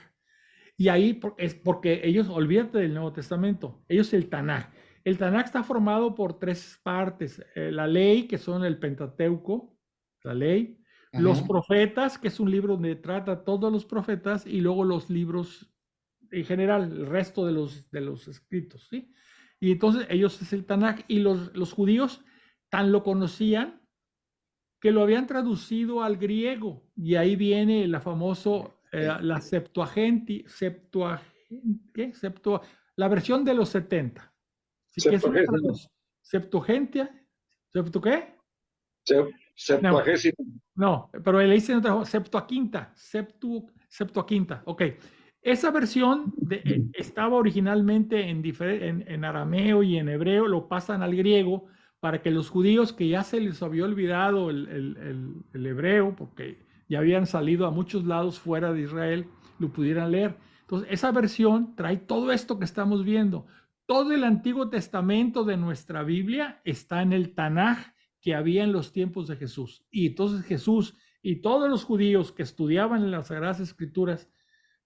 Y ahí es porque ellos, olvídate del Nuevo Testamento, ellos el Tanaj. El Tanaj está formado por 3 partes, la ley, que son el Pentateuco, la ley, los profetas, que es un libro donde trata todos los profetas, y luego los libros en general, el resto de los escritos, ¿sí? Y entonces ellos es el Tanaj, y los judíos tan lo conocían que lo habían traducido al griego, y ahí viene la famoso, la la versión de los 70. ¿Sí? Que es una Septuaginta. ¿Septu qué? Septuagésimo. No, pero le dicen otra Septuaginta. Septuaginta. Ok. Esa versión estaba originalmente en arameo y en hebreo, lo pasan al griego para que los judíos que ya se les había olvidado el hebreo, porque ya habían salido a muchos lados fuera de Israel, lo pudieran leer. Entonces, esa versión trae todo esto que estamos viendo. Todo el Antiguo Testamento de nuestra Biblia está en el Tanaj que había en los tiempos de Jesús. Y entonces Jesús y todos los judíos que estudiaban en las Sagradas Escrituras,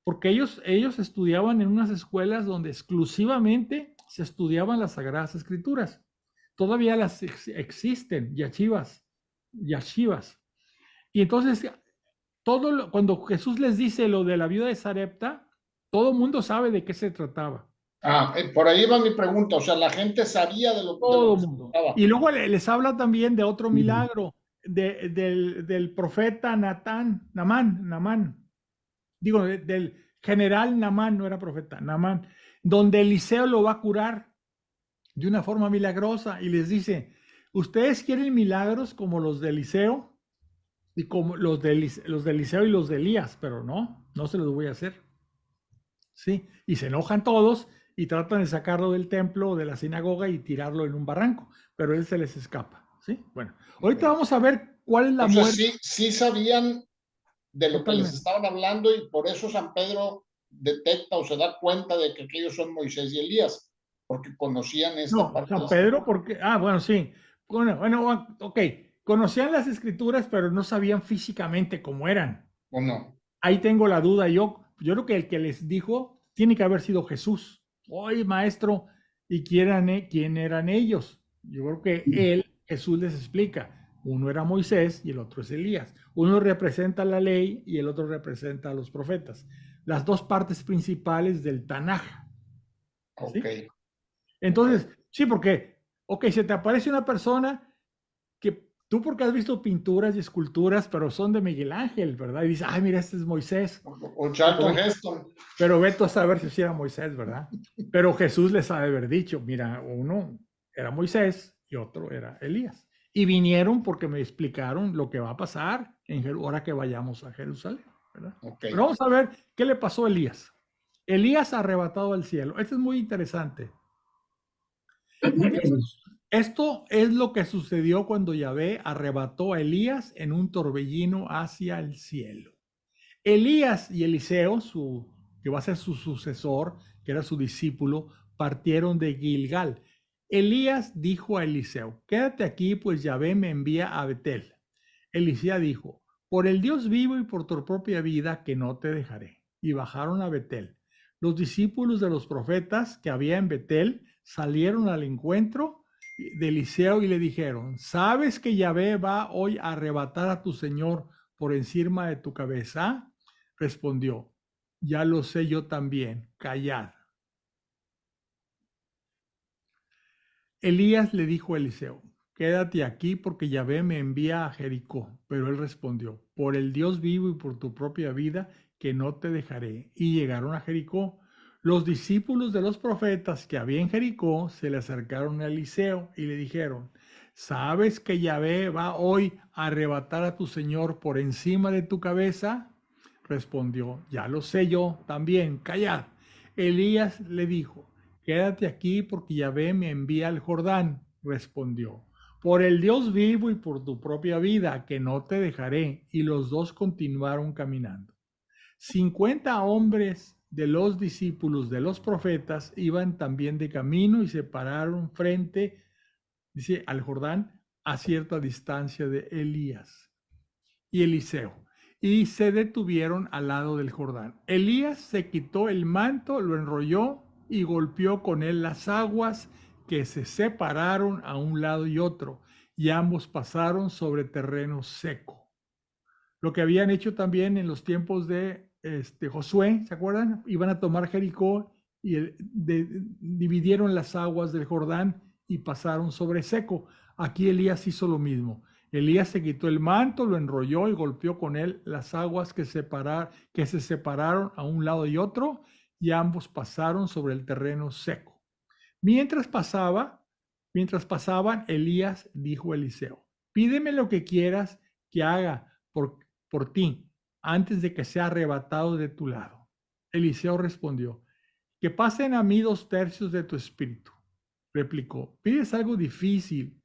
porque ellos estudiaban en unas escuelas donde exclusivamente se estudiaban las Sagradas Escrituras. Todavía las existen, yashivas. Y entonces, cuando Jesús les dice lo de la viuda de Sarepta, todo el mundo sabe de qué se trataba. Por ahí va mi pregunta, o sea, la gente sabía de lo Todo que el mundo. estaba. Y luego les habla también de otro milagro, del profeta Namán. Digo, del general Namán, no era profeta, Namán, donde Eliseo lo va a curar de una forma milagrosa y les dice, ustedes quieren milagros como los de Eliseo y como los de Eliseo y los de Elías, pero no se los voy a hacer. Sí, y se enojan todos y tratan de sacarlo del templo o de la sinagoga y tirarlo en un barranco, pero él se les escapa. Sí, bueno, ahorita vamos a ver cuál es la muerte. Sí sabían de lo que les Totalmente. estaban hablando, y por eso San Pedro detecta o se da cuenta de que aquellos son Moisés y Elías, porque conocían esta parte. San Pedro, porque, bueno, sí. Bueno, ok. Conocían las escrituras, pero no sabían físicamente cómo eran. ¿O no? Ahí tengo la duda. Yo creo que el que les dijo tiene que haber sido Jesús. Oye, maestro, ¿y quién eran ellos? Yo creo que Jesús les explica. Uno era Moisés y el otro es Elías. Uno representa la ley y el otro representa a los profetas. Las 2 partes principales del Tanaj. ¿Sí? Ok. Entonces, sí, porque, se te aparece una persona que tú porque has visto pinturas y esculturas, pero son de Miguel Ángel, ¿verdad? Y dices, ay, mira, este es Moisés. O Charlton Heston. Pero vete a saber si era Moisés, ¿verdad? Pero Jesús les ha de haber dicho, mira, uno era Moisés y otro era Elías. Y vinieron porque me explicaron lo que va a pasar ahora que vayamos a Jerusalén, ¿verdad? Okay. Pero vamos a ver qué le pasó a Elías. Elías arrebatado al cielo. Esto es muy interesante. Esto es lo que sucedió cuando Yahvé arrebató a Elías en un torbellino hacia el cielo. Elías y Eliseo, que va a ser su sucesor, que era su discípulo, partieron de Gilgal. Elías dijo a Eliseo, quédate aquí, pues Yahvé me envía a Betel. Eliseo dijo, por el Dios vivo y por tu propia vida, que no te dejaré. Y bajaron a Betel. Los discípulos de los profetas que había en Betel salieron al encuentro de Eliseo y le dijeron, ¿sabes que Yahvé va hoy a arrebatar a tu Señor por encima de tu cabeza? Respondió, ya lo sé yo también, callad. Elías le dijo a Eliseo, quédate aquí porque Yahvé me envía a Jericó. Pero él respondió, por el Dios vivo y por tu propia vida, que no te dejaré. Y llegaron a Jericó. Los discípulos de los profetas que había en Jericó se le acercaron a Eliseo y le dijeron, ¿sabes que Yahvé va hoy a arrebatar a tu Señor por encima de tu cabeza? respondió, ya lo sé yo también, callad. Elías le dijo, quédate aquí porque Yahvé me envía al Jordán, respondió. Por el Dios vivo y por tu propia vida, que no te dejaré. Y los dos continuaron caminando. 50 hombres de los discípulos de los profetas iban también de camino y se pararon frente, dice, al Jordán, a cierta distancia de Elías y Eliseo, y se detuvieron al lado del Jordán. Elías se quitó el manto, lo enrolló y golpeó con él las aguas que se separaron a un lado y otro, y ambos pasaron sobre terreno seco. Lo que habían hecho también en los tiempos de Josué, ¿se acuerdan? Iban a tomar Jericó y dividieron las aguas del Jordán y pasaron sobre seco. Aquí Elías hizo lo mismo. Elías se quitó el manto, lo enrolló y golpeó con él las aguas que se separaron a un lado y otro, y ambos pasaron sobre el terreno seco. Mientras pasaban, Elías dijo a Eliseo, pídeme lo que quieras que haga por ti antes de que sea arrebatado de tu lado. Eliseo respondió, que pasen a mí 2/3 de tu espíritu. Replicó, pides algo difícil.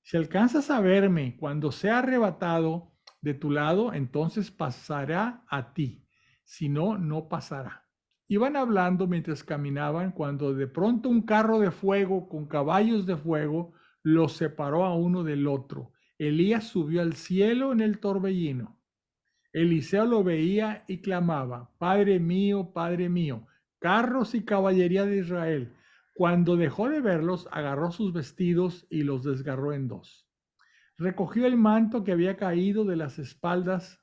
Si alcanzas a verme cuando sea arrebatado de tu lado, entonces pasará a ti. Si no, no pasará. Iban hablando mientras caminaban cuando de pronto un carro de fuego con caballos de fuego los separó a uno del otro. Elías subió al cielo en el torbellino. Eliseo lo veía y clamaba, Padre mío, carros y caballería de Israel. Cuando dejó de verlos, agarró sus vestidos y los desgarró en dos. Recogió el manto que había caído de las espaldas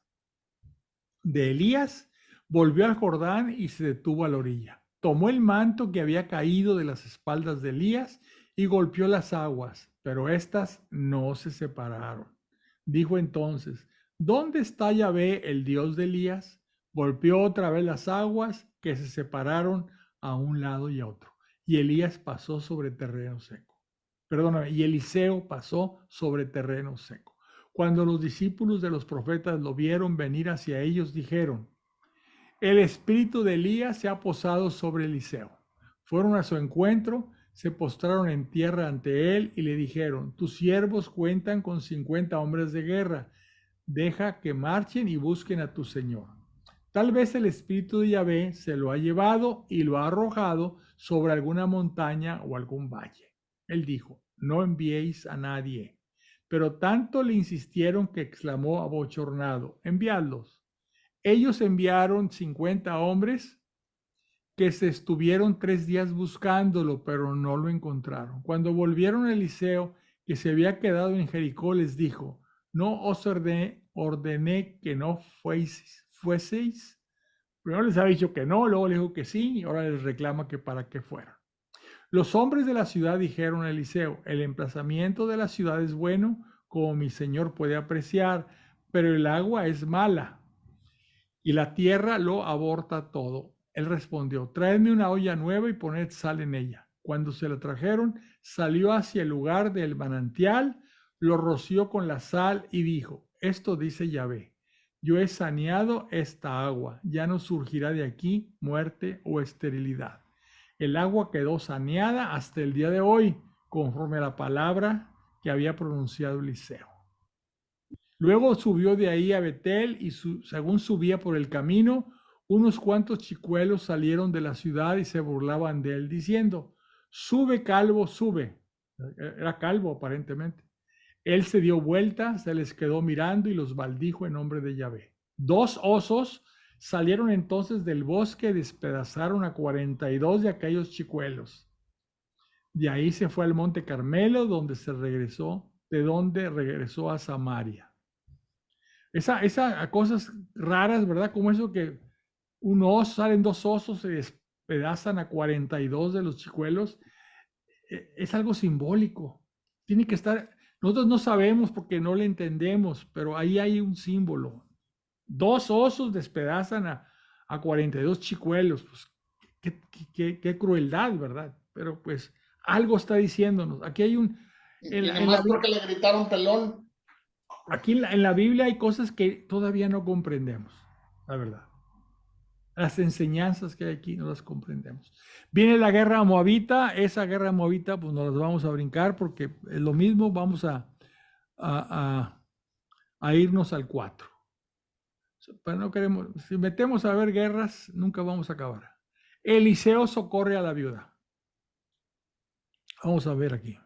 de Elías, volvió al Jordán y se detuvo a la orilla. Tomó el manto que había caído de las espaldas de Elías y golpeó las aguas, pero éstas no se separaron. Dijo entonces, ¿dónde está Yahvé, el Dios de Elías? Golpeó otra vez las aguas que se separaron a un lado y a otro. Y Elías pasó sobre terreno seco. Perdóname, y Eliseo pasó sobre terreno seco. Cuando los discípulos de los profetas lo vieron venir hacia ellos, dijeron, el espíritu de Elías se ha posado sobre Eliseo. Fueron a su encuentro, se postraron en tierra ante él y le dijeron, tus siervos cuentan con 50 hombres de guerra. Deja que marchen y busquen a tu señor. Tal vez el espíritu de Yahvé se lo ha llevado y lo ha arrojado sobre alguna montaña o algún valle. Él dijo, no enviéis a nadie. Pero tanto le insistieron que exclamó abochornado, enviadlos. Ellos enviaron 50 hombres que se estuvieron 3 días buscándolo, pero no lo encontraron. Cuando volvieron a Eliseo, que se había quedado en Jericó, les dijo, ¿no os ordené que no fueseis? Primero les había dicho que no, luego les dijo que sí, y ahora les reclama que para qué fueron. Los hombres de la ciudad dijeron a Eliseo, el emplazamiento de la ciudad es bueno, como mi señor puede apreciar, pero el agua es mala y la tierra lo aborta todo. Él respondió, traedme una olla nueva y poned sal en ella. Cuando se la trajeron, salió hacia el lugar del manantial, lo roció con la sal y dijo, esto dice Yahvé, yo he saneado esta agua, ya no surgirá de aquí muerte o esterilidad. El agua quedó saneada hasta el día de hoy, conforme a la palabra que había pronunciado Eliseo. Luego subió de ahí a Betel y según subía por el camino, unos cuantos chicuelos salieron de la ciudad y se burlaban de él, diciendo, sube calvo, sube. Era calvo aparentemente. Él se dio vuelta, se les quedó mirando y los maldijo en nombre de Yahvé. 2 osos salieron entonces del bosque y despedazaron a 42 de aquellos chicuelos. De ahí se fue al monte Carmelo, de donde regresó a Samaria. Esa cosas raras, ¿verdad? Como eso que salen 2 osos, se despedazan a 42 de los chicuelos. Es algo simbólico. Tiene que estar, nosotros no sabemos porque no le entendemos, pero ahí hay un símbolo. 2 osos despedazan a 42 chicuelos. Pues, qué crueldad, ¿verdad? Pero pues algo está diciéndonos. Aquí hay un... Y además porque le gritaron pelón. Aquí en la Biblia hay cosas que todavía no comprendemos, la verdad. Las enseñanzas que hay aquí no las comprendemos. Viene la guerra moabita, esa guerra moabita pues nos las vamos a brincar porque es lo mismo, vamos a irnos al 4. Pero no queremos, si metemos a ver guerras, nunca vamos a acabar. Eliseo socorre a la viuda. Vamos a ver aquí.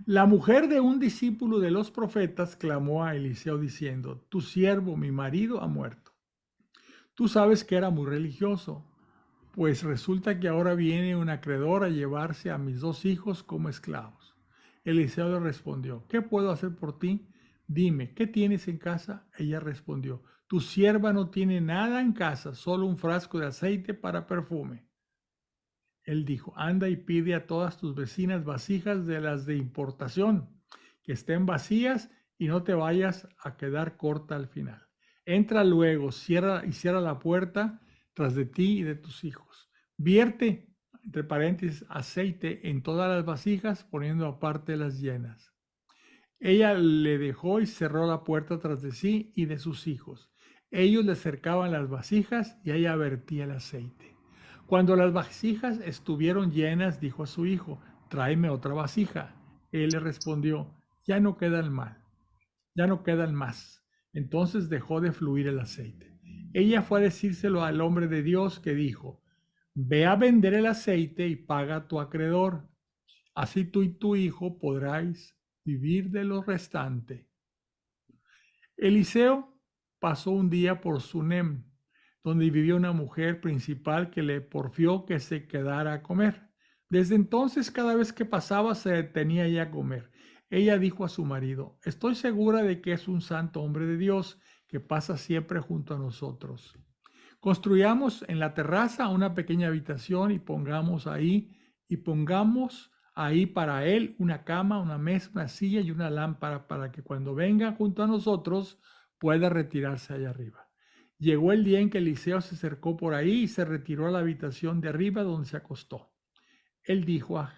La mujer de un discípulo de los profetas clamó a Eliseo diciendo, tu siervo, mi marido, ha muerto. Tú sabes que era muy religioso, pues resulta que ahora viene un acreedor a llevarse a mis 2 hijos como esclavos. Eliseo le respondió, ¿qué puedo hacer por ti? Dime, ¿qué tienes en casa? Ella respondió, tu sierva no tiene nada en casa, solo un frasco de aceite para perfume. Él dijo, anda y pide a todas tus vecinas vasijas de las de importación, que estén vacías y no te vayas a quedar corta al final. Entra luego, cierra la puerta tras de ti y de tus hijos. Vierte, entre paréntesis, aceite en todas las vasijas, poniendo aparte las llenas. Ella le dejó y cerró la puerta tras de sí y de sus hijos. Ellos le acercaban las vasijas y ella vertía el aceite. Cuando las vasijas estuvieron llenas, dijo a su hijo, tráeme otra vasija. Él le respondió, ya no quedan más. Entonces dejó de fluir el aceite. Ella fue a decírselo al hombre de Dios que dijo, ve a vender el aceite y paga a tu acreedor. Así tú y tu hijo podráis vivir de lo restante. Eliseo pasó un día por Sunem, donde vivía una mujer principal que le porfió que se quedara a comer. Desde entonces, cada vez que pasaba, se detenía ella a comer. Ella dijo a su marido, estoy segura de que es un santo hombre de Dios que pasa siempre junto a nosotros. Construyamos en la terraza una pequeña habitación y pongamos ahí para él una cama, una mesa, una silla y una lámpara para que cuando venga junto a nosotros pueda retirarse allá arriba. Llegó el día en que Eliseo se acercó por ahí y se retiró a la habitación de arriba donde se acostó. Él dijo a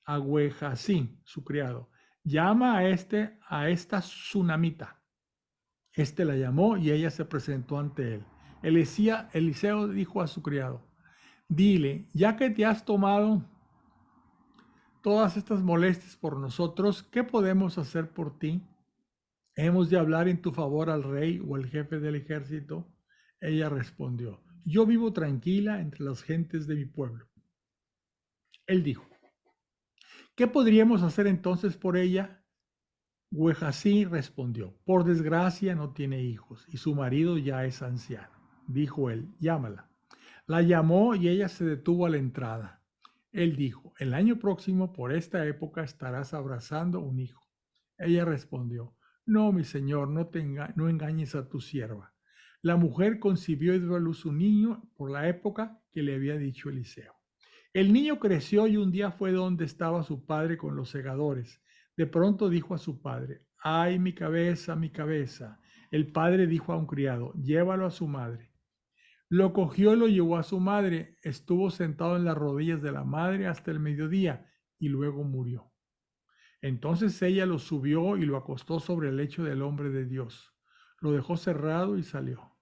Gehazi, su criado, llama a esta tsunamita. Este la llamó y ella se presentó ante él. Eliseo dijo a su criado, dile, ya que te has tomado todas estas molestias por nosotros, ¿qué podemos hacer por ti? ¿Hemos de hablar en tu favor al rey o al jefe del ejército? Ella respondió, yo vivo tranquila entre las gentes de mi pueblo. Él dijo, ¿qué podríamos hacer entonces por ella? Gehazi respondió, por desgracia no tiene hijos y su marido ya es anciano. Dijo él, llámala. La llamó y ella se detuvo a la entrada. Él dijo, el año próximo por esta época estarás abrazando un hijo. Ella respondió, no, mi señor, no engañes a tu sierva. La mujer concibió y dio a luz un niño por la época que le había dicho Eliseo. El niño creció y un día fue donde estaba su padre con los segadores. De pronto dijo a su padre, ¡ay, mi cabeza, mi cabeza! El padre dijo a un criado, llévalo a su madre. Lo cogió y lo llevó a su madre. Estuvo sentado en las rodillas de la madre hasta el mediodía y luego murió. Entonces ella lo subió y lo acostó sobre el lecho del hombre de Dios. Lo dejó cerrado y salió.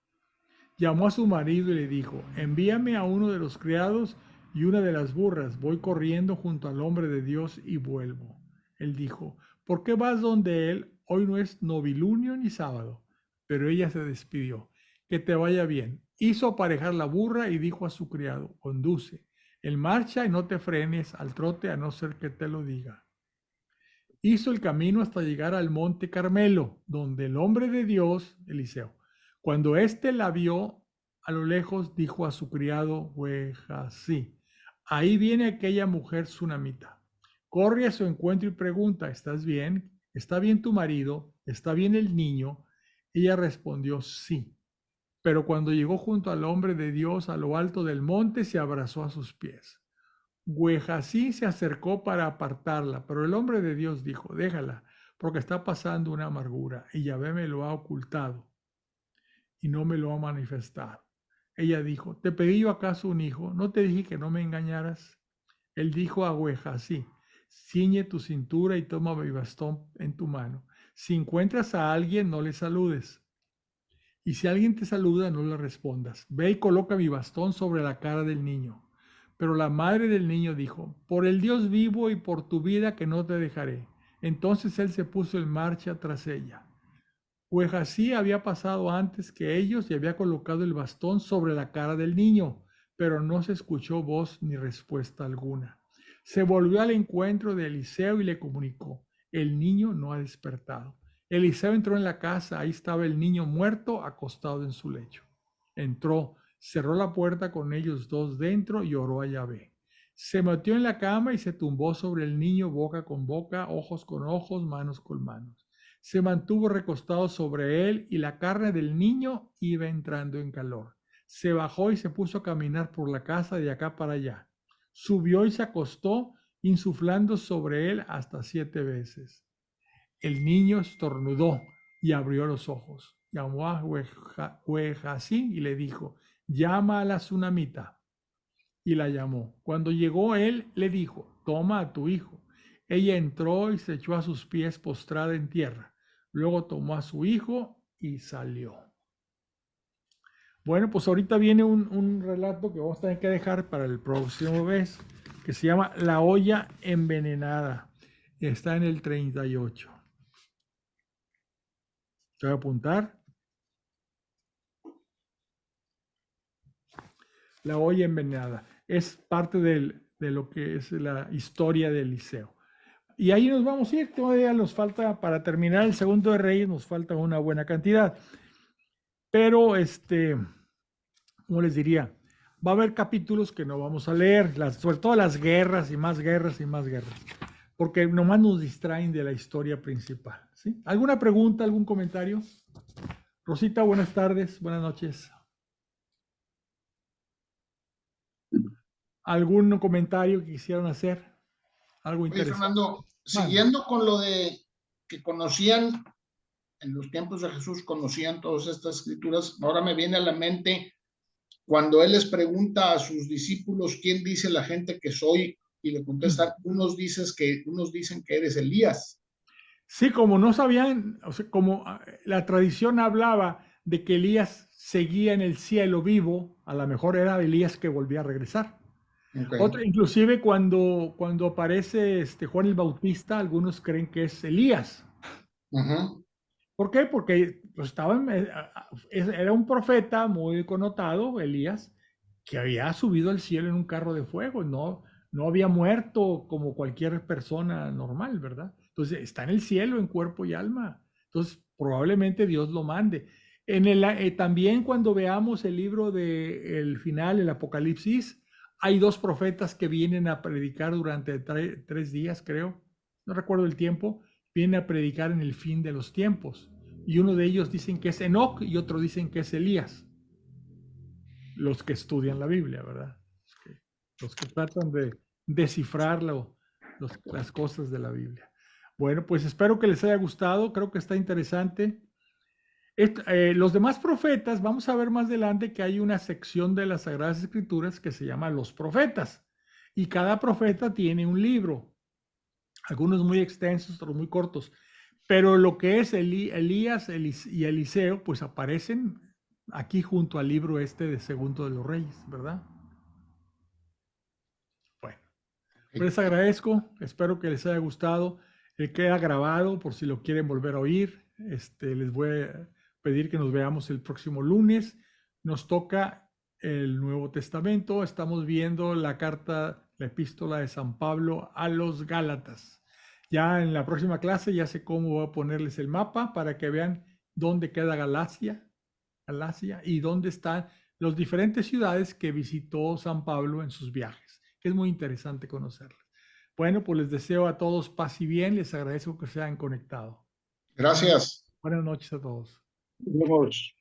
Llamó a su marido y le dijo, envíame a uno de los criados y una de las burras. Voy corriendo junto al hombre de Dios y vuelvo. Él dijo, ¿por qué vas donde él? Hoy no es novilunio ni sábado. Pero ella se despidió. Que te vaya bien. Hizo aparejar la burra y dijo a su criado, conduce. En marcha y no te frenes al trote a no ser que te lo diga. Hizo el camino hasta llegar al monte Carmelo, donde el hombre de Dios, Eliseo, cuando éste la vio a lo lejos, dijo a su criado Gehazi, ahí viene aquella mujer tsunamita. Corre a su encuentro y pregunta, ¿estás bien? ¿Está bien tu marido? ¿Está bien el niño? Ella respondió, sí. Pero cuando llegó junto al hombre de Dios a lo alto del monte, se abrazó a sus pies. Gehazi se acercó para apartarla, pero el hombre de Dios dijo, déjala, porque está pasando una amargura, y Yahvé me lo ha ocultado y no me lo ha manifestado. Ella dijo, ¿te pedí yo acaso un hijo? ¿No te dije que no me engañaras? Él dijo a Gehazi, ciñe tu cintura y toma mi bastón en tu mano. Si encuentras a alguien, no le saludes. Y si alguien te saluda, no le respondas. Ve y coloca mi bastón sobre la cara del niño. Pero la madre del niño dijo, por el Dios vivo y por tu vida que no te dejaré. Entonces él se puso en marcha tras ella. Pues así había pasado antes que ellos y había colocado el bastón sobre la cara del niño, pero no se escuchó voz ni respuesta alguna. Se volvió al encuentro de Eliseo y le comunicó, el niño no ha despertado. Eliseo entró en la casa, ahí estaba el niño muerto acostado en su lecho. Entró, cerró la puerta con ellos dos dentro y oró a Yahvé. Se metió en la cama y se tumbó sobre el niño boca con boca, ojos con ojos, manos con manos. Se mantuvo recostado sobre él y la carne del niño iba entrando en calor. Se bajó y se puso a caminar por la casa de acá para allá. Subió y se acostó, insuflando sobre él hasta 7 veces. El niño estornudó y abrió los ojos. Llamó a Gehazi y le dijo, llama a la tsunamita. Y la llamó. Cuando llegó él, le dijo, toma a tu hijo. Ella entró y se echó a sus pies postrada en tierra. Luego tomó a su hijo y salió. Bueno, pues ahorita viene un relato que vamos a tener que dejar para el próximo vez, que se llama La olla envenenada. Está en el 38. Te voy a apuntar. La olla envenenada. Es parte de lo que es la historia de Eliseo. Y ahí nos vamos a ir. Todavía nos falta, para terminar el segundo de Reyes, nos falta una buena cantidad. Pero, ¿cómo les diría? Va a haber capítulos que no vamos a leer, sobre todo las guerras y más guerras y más guerras, porque nomás nos distraen de la historia principal. ¿Sí? ¿Alguna pregunta, algún comentario? Rosita, buenas tardes, buenas noches. ¿Algún comentario que quisieran hacer? Algo Oye, interesante. Fernando, siguiendo con lo de que conocían, en los tiempos de Jesús conocían todas estas escrituras, ahora me viene a la mente cuando él les pregunta a sus discípulos, ¿quién dice la gente que soy? Y le contestan, unos dicen que eres Elías. Sí, como no sabían, o sea, como la tradición hablaba de que Elías seguía en el cielo vivo, a lo mejor era Elías que volvía a regresar. Okay. Inclusive cuando aparece Juan el Bautista, algunos creen que es Elías. ¿Por qué? Porque pues, era un profeta muy connotado, Elías, que había subido al cielo en un carro de fuego, no había muerto como cualquier persona normal, ¿verdad? Entonces está en el cielo en cuerpo y alma. Entonces probablemente Dios lo mande. También cuando veamos el libro del final, el Apocalipsis, hay 2 profetas que vienen a predicar durante 3 días, creo, no recuerdo el tiempo, vienen a predicar en el fin de los tiempos. Y uno de ellos dicen que es Enoc y otro dicen que es Elías. Los que estudian la Biblia, ¿verdad? Los que tratan de descifrar las cosas de la Biblia. Bueno, pues espero que les haya gustado, creo que está interesante. Los demás profetas, vamos a ver más adelante que hay una sección de las Sagradas Escrituras que se llama Los Profetas. Y cada profeta tiene un libro, algunos muy extensos, otros muy cortos. Pero lo que es Elías y Eliseo, pues aparecen aquí junto al libro de Segundo de los Reyes, ¿verdad? Bueno, les agradezco, espero que les haya gustado. Queda grabado por si lo quieren volver a oír. Les voy a pedir que nos veamos el próximo lunes. Nos toca el Nuevo Testamento. Estamos viendo la epístola de San Pablo a los Gálatas. Ya en la próxima clase ya sé cómo voy a ponerles el mapa para que vean dónde queda Galacia y dónde están las diferentes ciudades que visitó San Pablo en sus viajes. Es muy interesante conocerlas. Bueno, pues les deseo a todos paz y bien. Les agradezco que se hayan conectado. Gracias. Buenas noches a todos. Nos vemos.